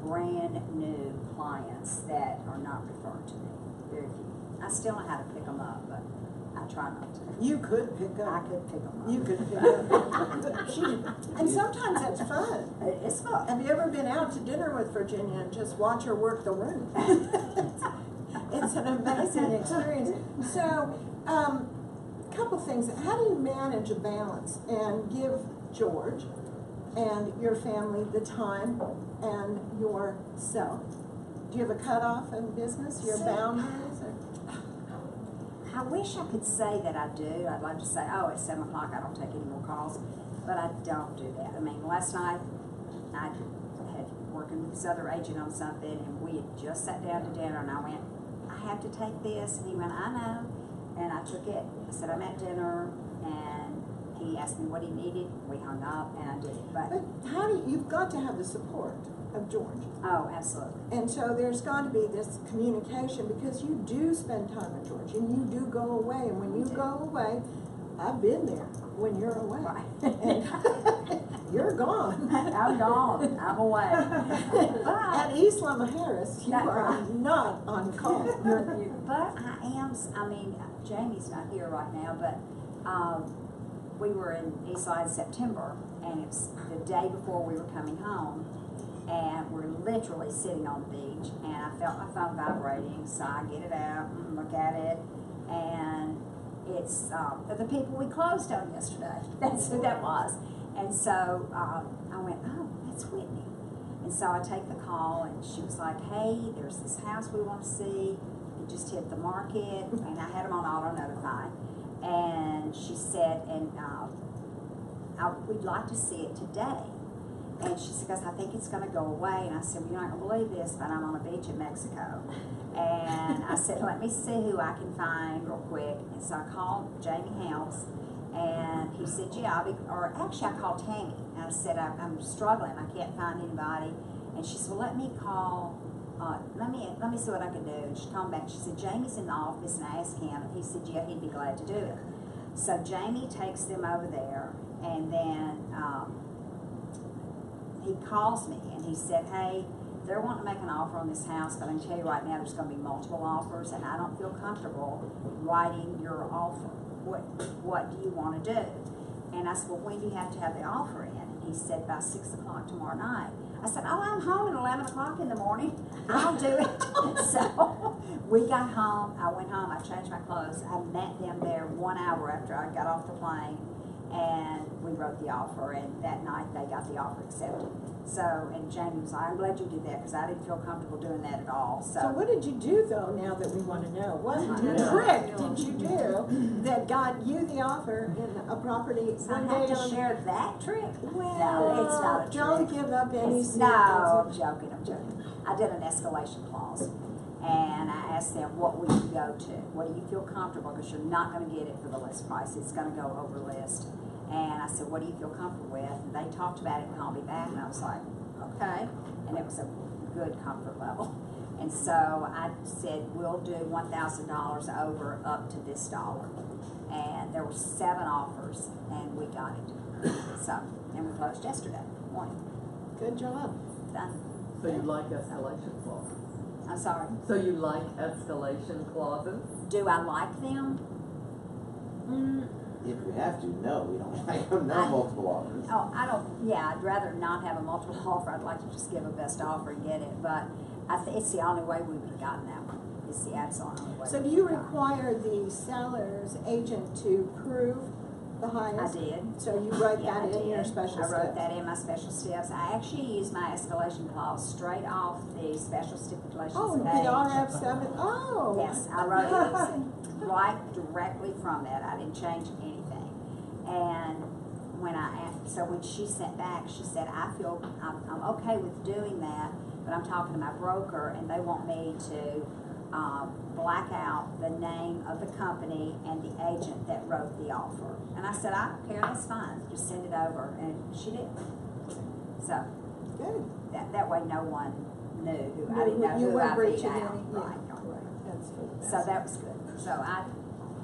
brand new clients that are not referred to me, very few. I still know how to pick them up, but I try not to. You could pick up. I could pick them up. You could pick up. And sometimes it's fun. It's fun. Have you ever been out to dinner with Virginia and just watch her work the room? It's an amazing experience. So, couple things. How do you manage a balance and give George and your family the time and yourself? Do you have a cutoff in business? Your boundaries? Or? I wish I could say that I do. I'd like to say, oh, at 7 o'clock I don't take any more calls, but I don't do that. I mean, last night I had working with this other agent on something, and we had just sat down to dinner, and I went, I have to take this, and he went, I know, and I took it. I said, I'm at dinner, and he asked me what he needed. We hung up, and I did it. But how do you've got to have the support of George. oh, absolutely. And so there's got to be this communication, because you do spend time with George and you do go away. And when you go away, I've been there when you're away. Right. And you're gone. I'm gone. I'm away. At East Lima Harris, you That's are right. not on call. But I am, I mean, Jamie's not here right now, but we were in Eastside in September, and it's the day before we were coming home, and we're literally sitting on the beach, and I felt my phone vibrating, so I get it out and look at it, and it's the people we closed on yesterday. That's who that was. And so I went, oh, that's Whitney. And so I take the call, and she was like, hey, there's this house we want to see. It just hit the market, and I had them on auto notify. And she said, and we'd like to see it today. And she said, because I think it's going to go away. And I said, well, you're not going to believe this, but I'm on a beach in Mexico. And I said, let me see who I can find real quick. And so I called Jamie Helms, and he said, yeah, or actually I called Tammy. And I said, I'm struggling. I can't find anybody. And she said, well, let me call, let me see what I can do. And she called back. She said, Jamie's in the office, and I asked him. And he said, yeah, he'd be glad to do it. So Jamie takes them over there, and then he calls me, and he said, hey, they're wanting to make an offer on this house, but I can tell you right now there's going to be multiple offers, and I don't feel comfortable writing your offer. What do you want to do? And I said, well, when do you have to have the offer in? And he said, by 6 o'clock tomorrow night. I said, oh, I'm home at 11 o'clock in the morning. I'll do it. So we got home. I went home. I changed my clothes. I met them there 1 hour after I got off the plane, and we wrote the offer, and that night they got the offer accepted. So, and Jamie was like, I'm glad you did that, because I didn't feel comfortable doing that at all. So what did you do, though, now that we want to know? What trick did you do that got you the offer in a property So I one have day to on? share that trick? Well, No, it's not a trick. don't give up any secrets. No, I'm joking, I'm joking. I did an escalation clause, and I asked them, what would you go to? What do you feel comfortable, because you're not going to get it for the list price. It's going to go over list. And I said, what do you feel comfortable with? And they talked about it and called me back, and I was like, okay. And it was a good comfort level. And so I said, we'll do $1,000 over up to this dollar. And there were 7 offers, and we got it. So, and we closed yesterday morning. Good job. Done. So you like escalation clauses? I'm sorry. So you like escalation clauses? Do I like them? If we have to, no, we don't like them. No multiple offers. Oh, I don't, yeah, I'd rather not have a multiple offer. I'd like to just give a best offer and get it, but it's the only way we would have gotten that one. It's the absolute only way. So do you require the seller's agent to prove the highest? I did. So you wrote Yeah, that I in your did. special I wrote steps? that in my special steps. I actually used my escalation clause straight off the special stipulations Oh, the page. RF7, oh. Yes, I wrote it right directly from that. I didn't change anything. And when when she sent back, she said, I'm okay with doing that, but I'm talking to my broker, and they want me to black out the name of the company and the agent that wrote the offer. And I said, I don't care, that's fine. Just send it over. And she did. So Good. that way no one knew who I You didn't know who weren't I beat breaching out. any, Right. That's good. So that was good. So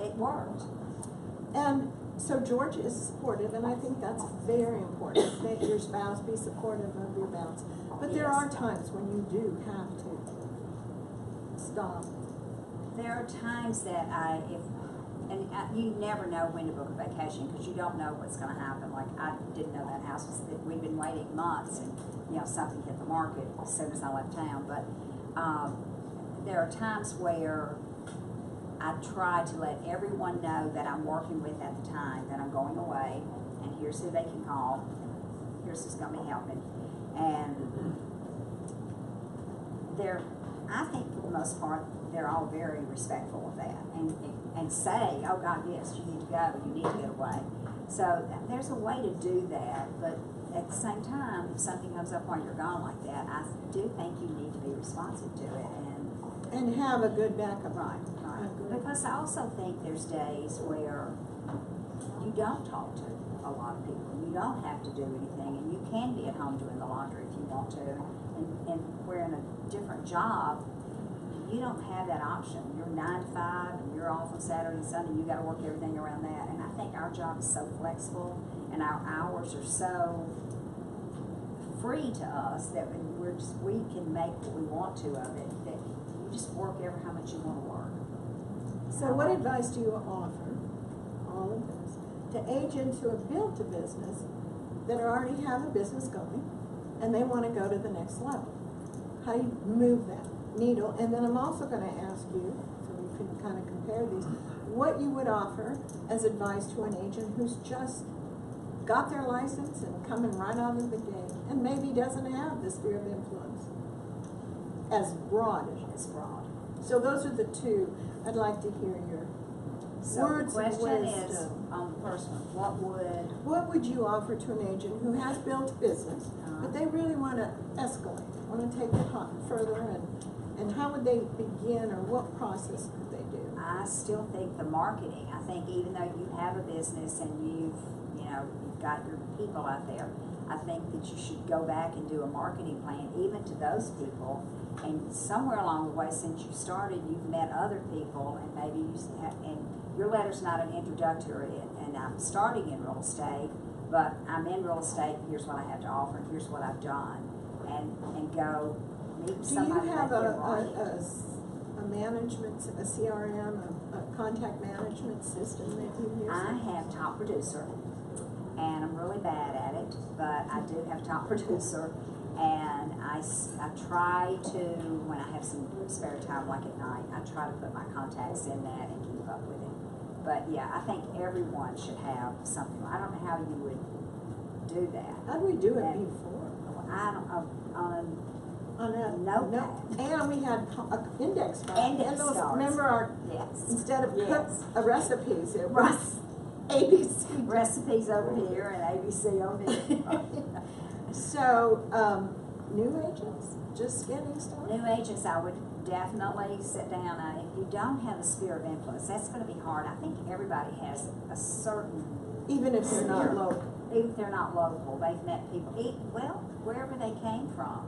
it worked. And so George is supportive, and I think that's very important, that your spouse be supportive of your bounce. But there Yes. are times when you do have to stop. There are times that you never know when to book a vacation, because you don't know what's going to happen. Like, I didn't know that house we'd been waiting months, and something hit the market as soon as I left town. But there are times where I try to let everyone know that I'm working with at the time, that I'm going away, and here's who they can call, here's who's going to be helping. And I think for the most part, they're all very respectful of that and say, oh God, yes, you need to go, you need to get away. So there's a way to do that, but at the same time, if something comes up while you're gone like that, I do think you need to be responsive to it And have a good backup. right. Because I also think there's days where you don't talk to a lot of people. You don't have to do anything, and you can be at home doing the laundry if you want to. And we're in a different job. You don't have that option. You're 9 to 5, and you're off on Saturday and Sunday. You got to work everything around that. And I think our job is so flexible, and our hours are so free to us that we can make what we want to of it. That you just work how much you want to work. So what advice do you offer, all of this, to agents who have built a business that already have a business going and they want to go to the next level? How do you move that needle? And then I'm also going to ask you, so we can kind of compare these, what you would offer as advice to an agent who's just got their license and coming right out of the gate and maybe doesn't have the sphere of influence as broad as broad. So those are the two. I'd like to hear your words the of question wisdom. is, on the first one, What would you offer to an agent who has built a business, but they really want to escalate, want to take it further, and how would they begin, or what process could they do? I still think the marketing. I think even though you have a business and you've got your people out there, I think that you should go back and do a marketing plan, even to those people. And somewhere along the way, since you started, you've met other people, and maybe and your letter's not an introductory. And I'm starting in real estate, but I'm in real estate. Here's what I have to offer, and here's what I've done, and go meet somebody. Do you have a management, a CRM, a contact management system that you use? I have Top Producer, and I'm really bad at it, but I do have Top Producer, and I try to, when I have some spare time, like at night, I try to put my contacts in that and keep up with it. But yeah, I think everyone should have something. I don't know how you would do that. How do we do it before? I don't know, On a notepad. And we had index cards. Index And those, cards. remember our, Yes. instead of Yes. recipes, it Right. was ABC. Recipes over here and ABC over here. So, new agents, just getting started? New agents, I would definitely sit down. If you don't have a sphere of influence, that's going to be hard. I think everybody has a certain, Even if they're not local. even if they're not local, they've met people, wherever they came from.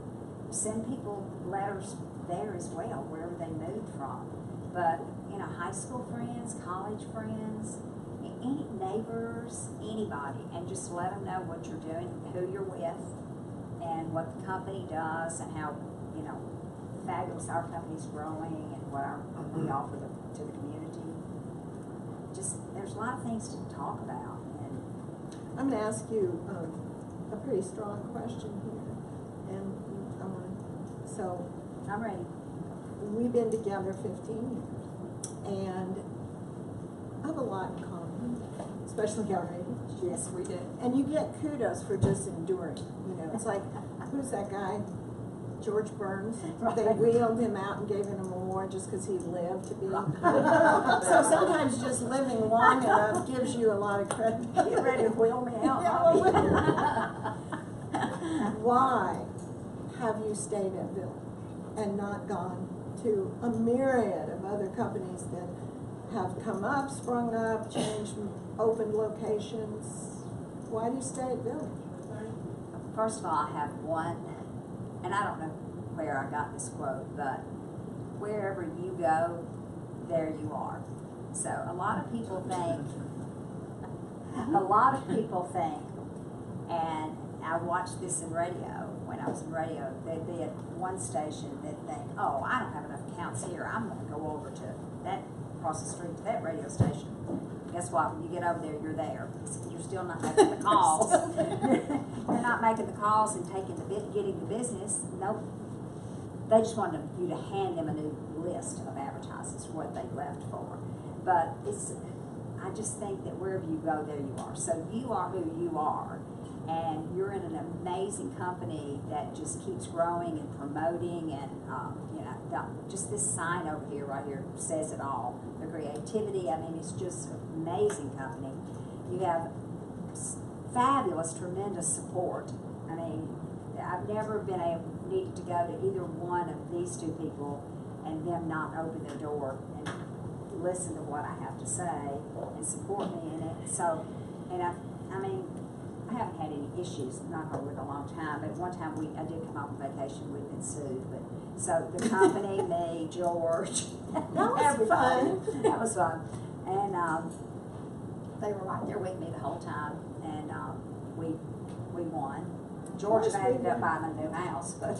Send people letters there as well, wherever they moved from. But, high school friends, college friends, any neighbors, anybody, and just let them know what you're doing, who you're with, and what the company does, and how, fabulous our company's growing, and what we offer to the community. Just, there's a lot of things to talk about. And I'm going to ask you a pretty strong question here. And so I'm ready. we've been together 15 years, and I have a lot in common, especially our age. Yes, we do. And you get kudos for just enduring. It's like, who's that guy? George Burns. Right. They wheeled him out and gave him an award just because he lived to be. So sometimes just living long enough gives you a lot of credit. Get ready to wheel me out. Why have you stayed at Ville and not gone to a myriad of other companies that have come up, sprung up, changed, opened locations? Why do you stay at Ville? First of all, I have one, and I don't know where I got this quote, but wherever you go, there you are. So a lot of people think, and I watched this in radio, when I was in radio, there'd be at one station that'd think, oh, I don't have enough accounts here, I'm going to go over to that, across the street to that radio station. Guess what? When you get over there, you're there. You're still not making the calls. You're not making the calls and getting the business. Nope. They just wanted you to hand them a new list of advertisements, what they left for. But I just think that wherever you go, there you are. So you are who you are, and you're in an amazing company that just keeps growing and promoting, and you know, just this sign over here, right here, says it all. The creativity, I mean, it's just an amazing company. You have fabulous, tremendous support. I mean, I've never been needed to go to either one of these two people and them not open their door and listen to what I have to say and support me in it. So, and I mean, I haven't had any issues, knock on wood, in a long time, but one time I did come off on vacation, we'd been sued, but, so the company, me, George, That was everybody. fun. That was fun. And, they were right there with me the whole time, and, we won. George and I ended up buying a new house, but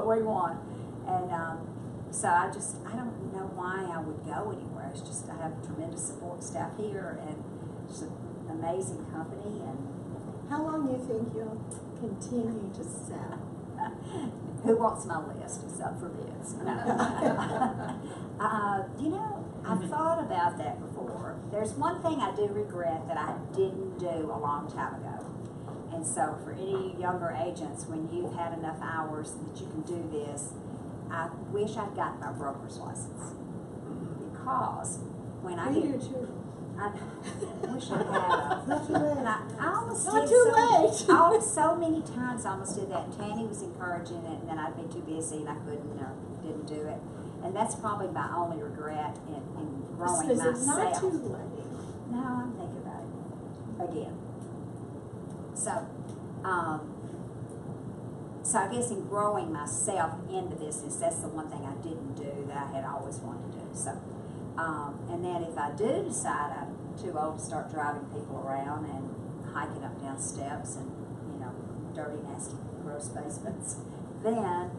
we won. And, so I don't know why I would go anywhere. It's just, I have tremendous support staff here, and it's an amazing company. And How long do you think you'll continue to sell? who wants my list except for bids? No. You know, I've thought about that before. There's one thing I do regret that I didn't do a long time ago. And so for any younger agents, when you've had enough hours that you can do this, I wish I'd gotten my broker's license. Because when I Me did, too. I wish I had. Not too late. And I almost Not did too late. so many times I almost did that. And Tanny was encouraging it, and then I'd be too busy and I couldn't or didn't do it. And that's probably my only regret in growing Is myself. it not too late? No, I'm thinking about it again. So, so I guess in growing myself in the business, that's the one thing I didn't do that I had always wanted to do. So, and then if I do decide I'm too old to start driving people around and hiking up down steps and, you know, dirty, nasty, gross basements, then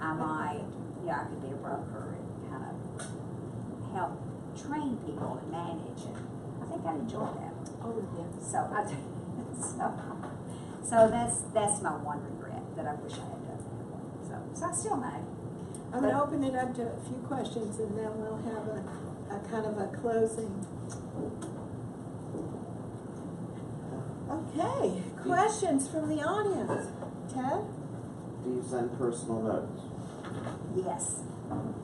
I might, I could be a broker and kind of help train people and manage, and I think I'd enjoy that. Oh, yeah. So that's my one regret, that I wish I had done that. So I still may. I'm going to open it up to a few questions, and then we'll have a kind of a closing. Okay, questions from the audience. Ted? Do you send personal notes? Yes,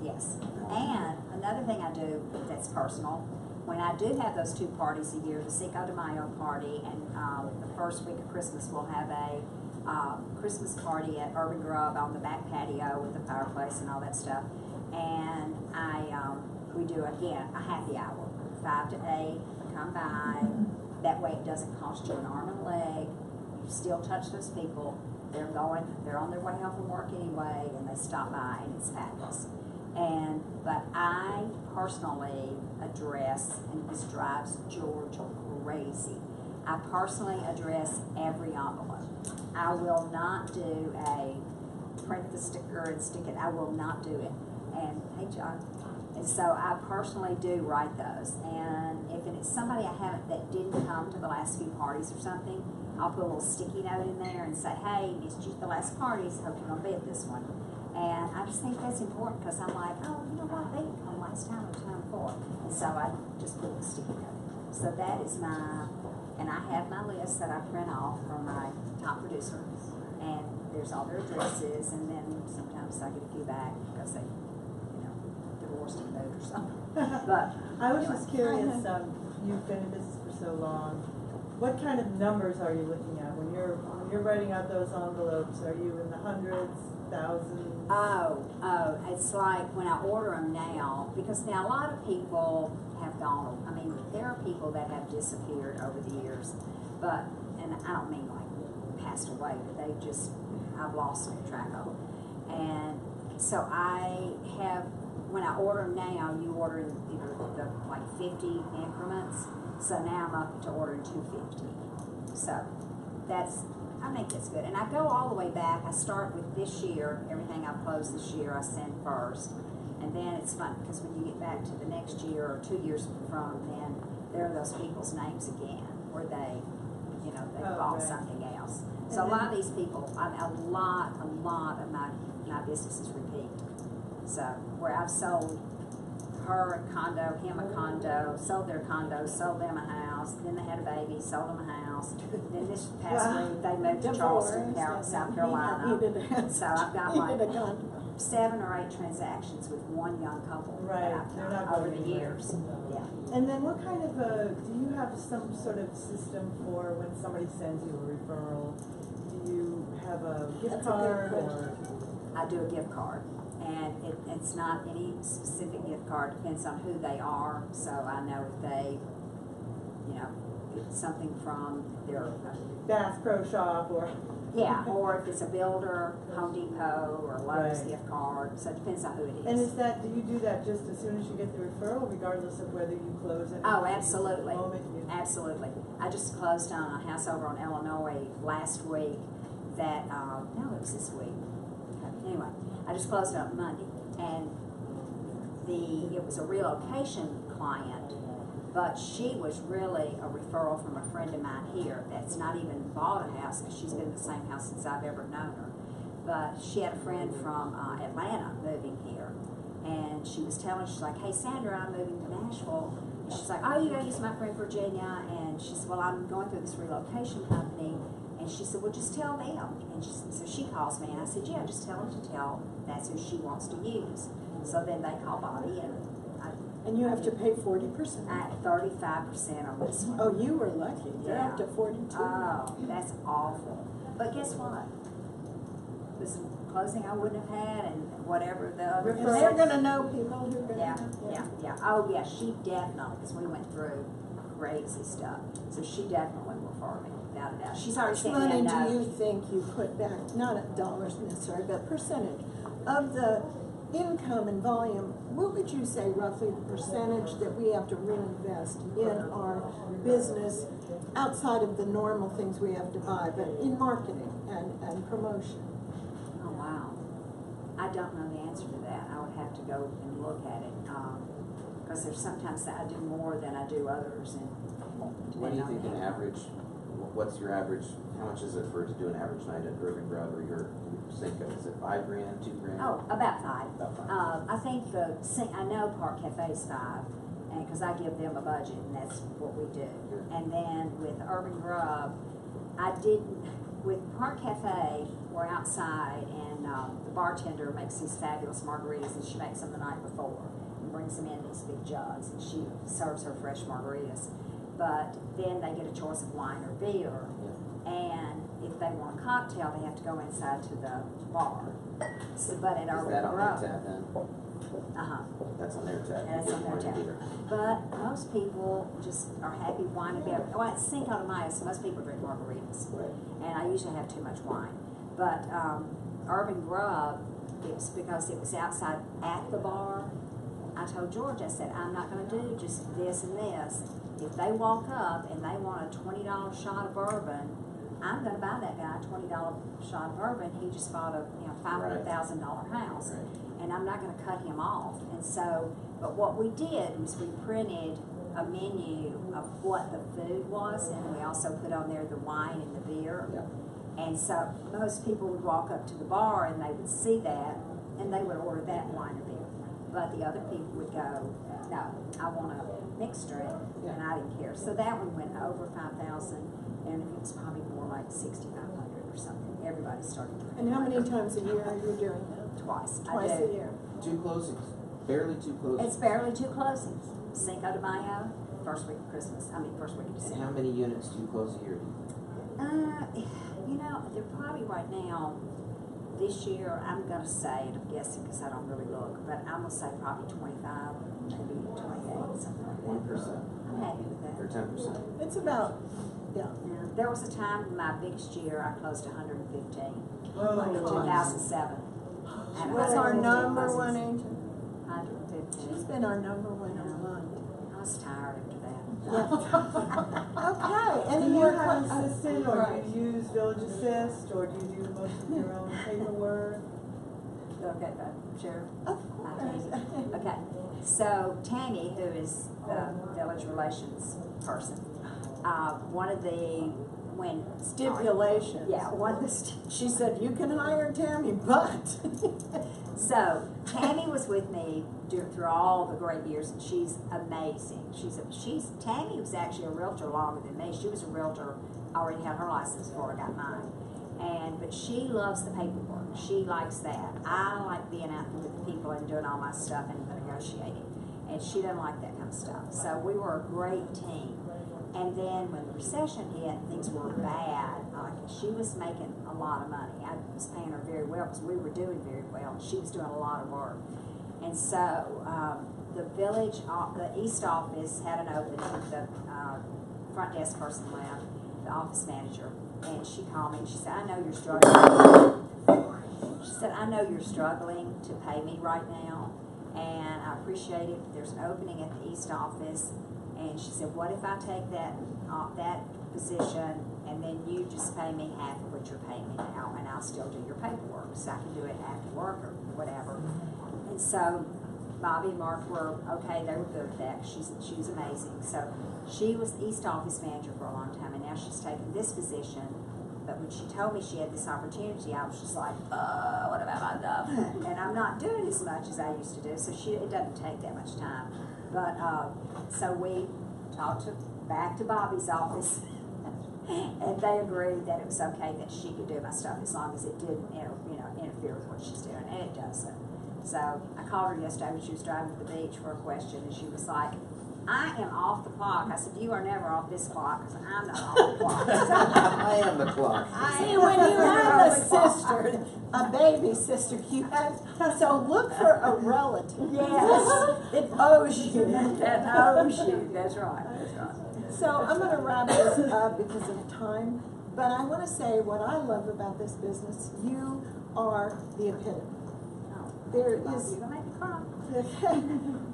yes. And another thing I do that's personal, when I do have those two parties a year, the Cinco de Mayo party and the first week of Christmas, we'll have a Christmas party at Urban Grub on the back patio with the fireplace and all that stuff. And we do, again, a happy hour, 5 to 8, come by. That way it doesn't cost you an arm and a leg. You still touch those people. They're on their way home from work anyway, and they stop by, and it's fabulous. But I personally address, and this drives George crazy, I personally address every envelope. I will not do a print the sticker and stick it. I will not do it. And hey, John. And so I personally do write those. And if it's somebody I haven't that didn't come to the last few parties or something, I'll put a little sticky note in there and say, hey, missed you at the last parties. Hope you're gonna be at this one. And I just think that's important because I'm like, oh, you know what? They didn't come last time or the time before. And so I just put a sticky note. So that is and I have my list that I print off from my top producer, and there's all their addresses, and then sometimes I get a few back because they, divorced and moved or something. But I was just curious, you've been in business for so long, what kind of numbers are you looking at when you're writing out those envelopes? Are you in the hundreds, thousands? Oh, it's like when I order them now, because now a lot of people have gone, I mean, there are people that have disappeared over the years, and I don't mean like passed away, but I've lost track of them. And so when I order them now, you order in either the like 50 increments, so now I'm up to ordering 250. So I think that's good. And I go all the way back. I start with this year, everything I've closed this year I send first. And then it's fun because when you get back to the next year or 2 years from then, there are those people's names again where they bought something else. So a lot of these people, a lot of my business is repeat. So where I've sold her a condo, him a condo, sold their condo, sold them a house, then they had a baby, sold them a house. Then this past week, they moved to Charleston, South Carolina. So I've got like 7 or 8 transactions with one young couple Right, that I've they're done not over going the anywhere. years. Yeah. And then what kind of do you have some sort of system for when somebody sends you a referral? Do you have a gift That's a good card or? I do a gift card, and it's not any specific gift card, depends on who they are, so I know if they, you know, it's something from their, Bass Pro Shop or? yeah, or if it's a builder, Home Depot, or Lowe's Right. gift card, so it depends on who it And is. is that, do you do that just as soon as you get the referral, regardless of whether you close it? Oh, absolutely, Moment you- absolutely. I just closed on a house over on Illinois last week that, no, it was this week. Anyway, I just closed it on Monday, and it was a relocation client, but she was really a referral from a friend of mine here that's not even bought a house, because she's been in the same house since I've ever known her. But she had a friend from Atlanta moving here, and she was telling, she's like, hey Sandra, I'm moving to Nashville. And she's like, oh, you gotta use my friend Virginia. And she said, well, I'm going through this relocation company. And she said, well, just tell them. And so she calls me, and I said, yeah, just tell them to tell that's who she wants to use. So then they call Bobby, and And you have to pay 40%. at 35% on this one. Oh, you were lucky. They're up to Yeah. 42. Oh, that's awful. But guess what? This closing I wouldn't have had, and whatever the other. And they're gonna know people who are gonna Yeah, know. yeah. Oh, yeah, she definitely, because we went through crazy stuff. So she definitely will for me, without a doubt. She's already Which sent me a money do note. you think you put back, not at dollars necessarily, but percentage of the income and volume? What would you say roughly the percentage that we have to reinvest in our business outside of the normal things we have to buy, but in marketing and promotion? Oh, wow. I don't know the answer to that. I would have to go and look at it. Because there's sometimes that I do more than I do others. And What do you think an average, what's your average, how much is it to do an average night at Urban Grub or your Cinco? Is it $5 grand, $2 grand? Oh, about 5. About 5. I think I know Park Cafe's 5, and because I give them a budget, and that's what we do. And then with Urban Grub, with Park Cafe, we're outside, and the bartender makes these fabulous margaritas, and she makes them the night before, and brings them in these big jugs, and she serves her fresh margaritas. But then they get a choice of wine or beer, and if they want a cocktail, they have to go inside to the bar. So, but at Is Urban that on Grub, their tab then? That's on their tab. and it's on their tab. But most people just are happy wine and beer. Well, it's Cinco de Mayo, so most people drink margaritas. Right. And I usually have too much wine. But Urban Grub, it was because it was outside at the bar. I told George, I said, I'm not going to do just this and this. If they walk up and they want a $20 shot of bourbon, I'm going to buy that guy a $20 shot of bourbon. He just bought a $500,000 house. Right. And I'm not going to cut him off. And so, but what we did was we printed a menu of what the food was, and we also put on there the wine and the beer. Yep. And so most people would walk up to the bar and they would see that, and they would order that wine or beer. But the other people would go, no, I want a mixed drink, and I didn't care. So that one went over 5,000, and it was probably more like 6,500 or something. Everybody started drinking. And how many times a year are you doing that? Twice. Twice I do. a year. 2 closings, barely 2 closings. It's barely 2 closings. Cinco de Mayo, first week of Christmas. First week of And December. how many units do you close a year? They're probably right now, this year, I'm going to say, and I'm guessing because I don't really look, but I'm going to say probably 25, maybe 28, something like that. 1%. I'm happy with that. Or 10%? It's about, yeah. Yeah. There was a time in my biggest year, I closed 115 Oh, in 2007. And What's our 115 number closings. one agent? 115. She's been our number one a month. I was tired after that. Okay, Do any you more have an questions? assistant, or do you use Village Assist, or do you do most of your own paperwork? Okay, Sheriff? Of course. Okay, so Tammy, who is the village relations person, one of the when Stipulations. yeah, one of the She said, you can hire Tammy, but. So Tammy was with me through all the great years, and she's amazing. Tammy was actually a realtor longer than me. She was a realtor, already had her license before I got mine. But she loves the paperwork. She likes that. I like being out there with the people and doing all my stuff and the negotiating. And she doesn't like that kind of stuff. So we were a great team. And then when the recession hit, things were bad. She was making a lot of money. I was paying her very well because we were doing very well. She was doing a lot of work. And so the East office had an opening. The front desk person left, the office manager. And she called me and she said, I know you're struggling. She said, I know you're struggling to pay me right now. And I appreciate it. There's an opening at the East office. And she said, what if I take that position and then you just pay me half of what you're paying me now, and I'll still do your paperwork, so I can do it after work or whatever. And so Bobby and Mark were okay, they were good with that. She was amazing. So she was the East office manager for a long time, and now she's taken this position. But when she told me she had this opportunity, I was just like, what about my job? And I'm not doing as much as I used to do, so it doesn't take that much time. But so we talked back to Bobby's office, and they agreed that it was okay that she could do my stuff as long as it didn't interfere with what she's doing, and it doesn't. So I called her yesterday when she was driving to the beach for a question, and she was like, I am off the clock. I said, you are never off this clock, because I'm not off the clock. I am the clock. See, when you have a sister, a baby sister, you have, so look for a relative. Yes. It owes you. That owes you. That's right. That's right. So I'm going to wrap this up because of time, but I want to say what I love about this business. You are the epitome. There is. You're going to make me cry.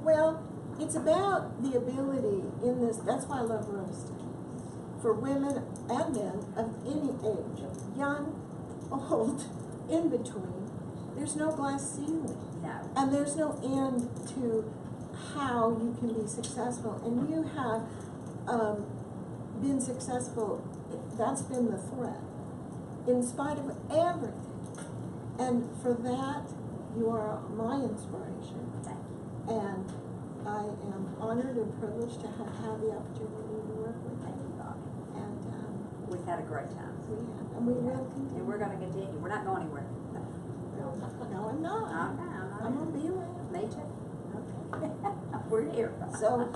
Well, it's about the ability in this. That's why I love real estate. For women and men of any age, young, old, in between, there's no glass ceiling. No. And there's no end to how you can be successful. And you have been successful. That's been the threat, in spite of everything. And for that, you are my inspiration. Thank you. And I am honored and privileged to have had the opportunity to work with Thank you, Bobby. And We've had a great time. we have, and we will continue. And we're going to continue. We're not going anywhere. No, I'm not. I'm going to be around. Me too. Okay. We're here. So,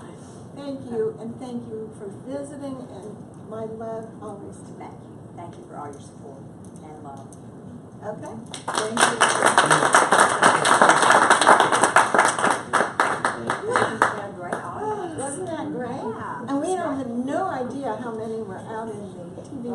thank you, and thank you for visiting, and my love always to Thank you. Thank you for all your support and love. Okay? Thank you. Wasn't that great? Yeah. And we had no idea how many were out in the TV.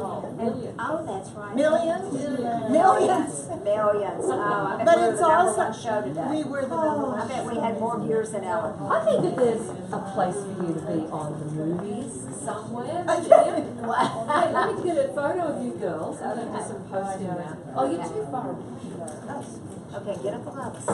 Oh, that's right. Millions? Millions. Millions. Oh, I bet But we were it's the number also, one show today. we were the number I one. bet we had more viewers than Ellen. I think that there's a place for you to be on the movies somewhere. Okay. Hey, let me get a photo of you girls. I'm going to do some posting now. Oh, you're too far. Okay, get up above us.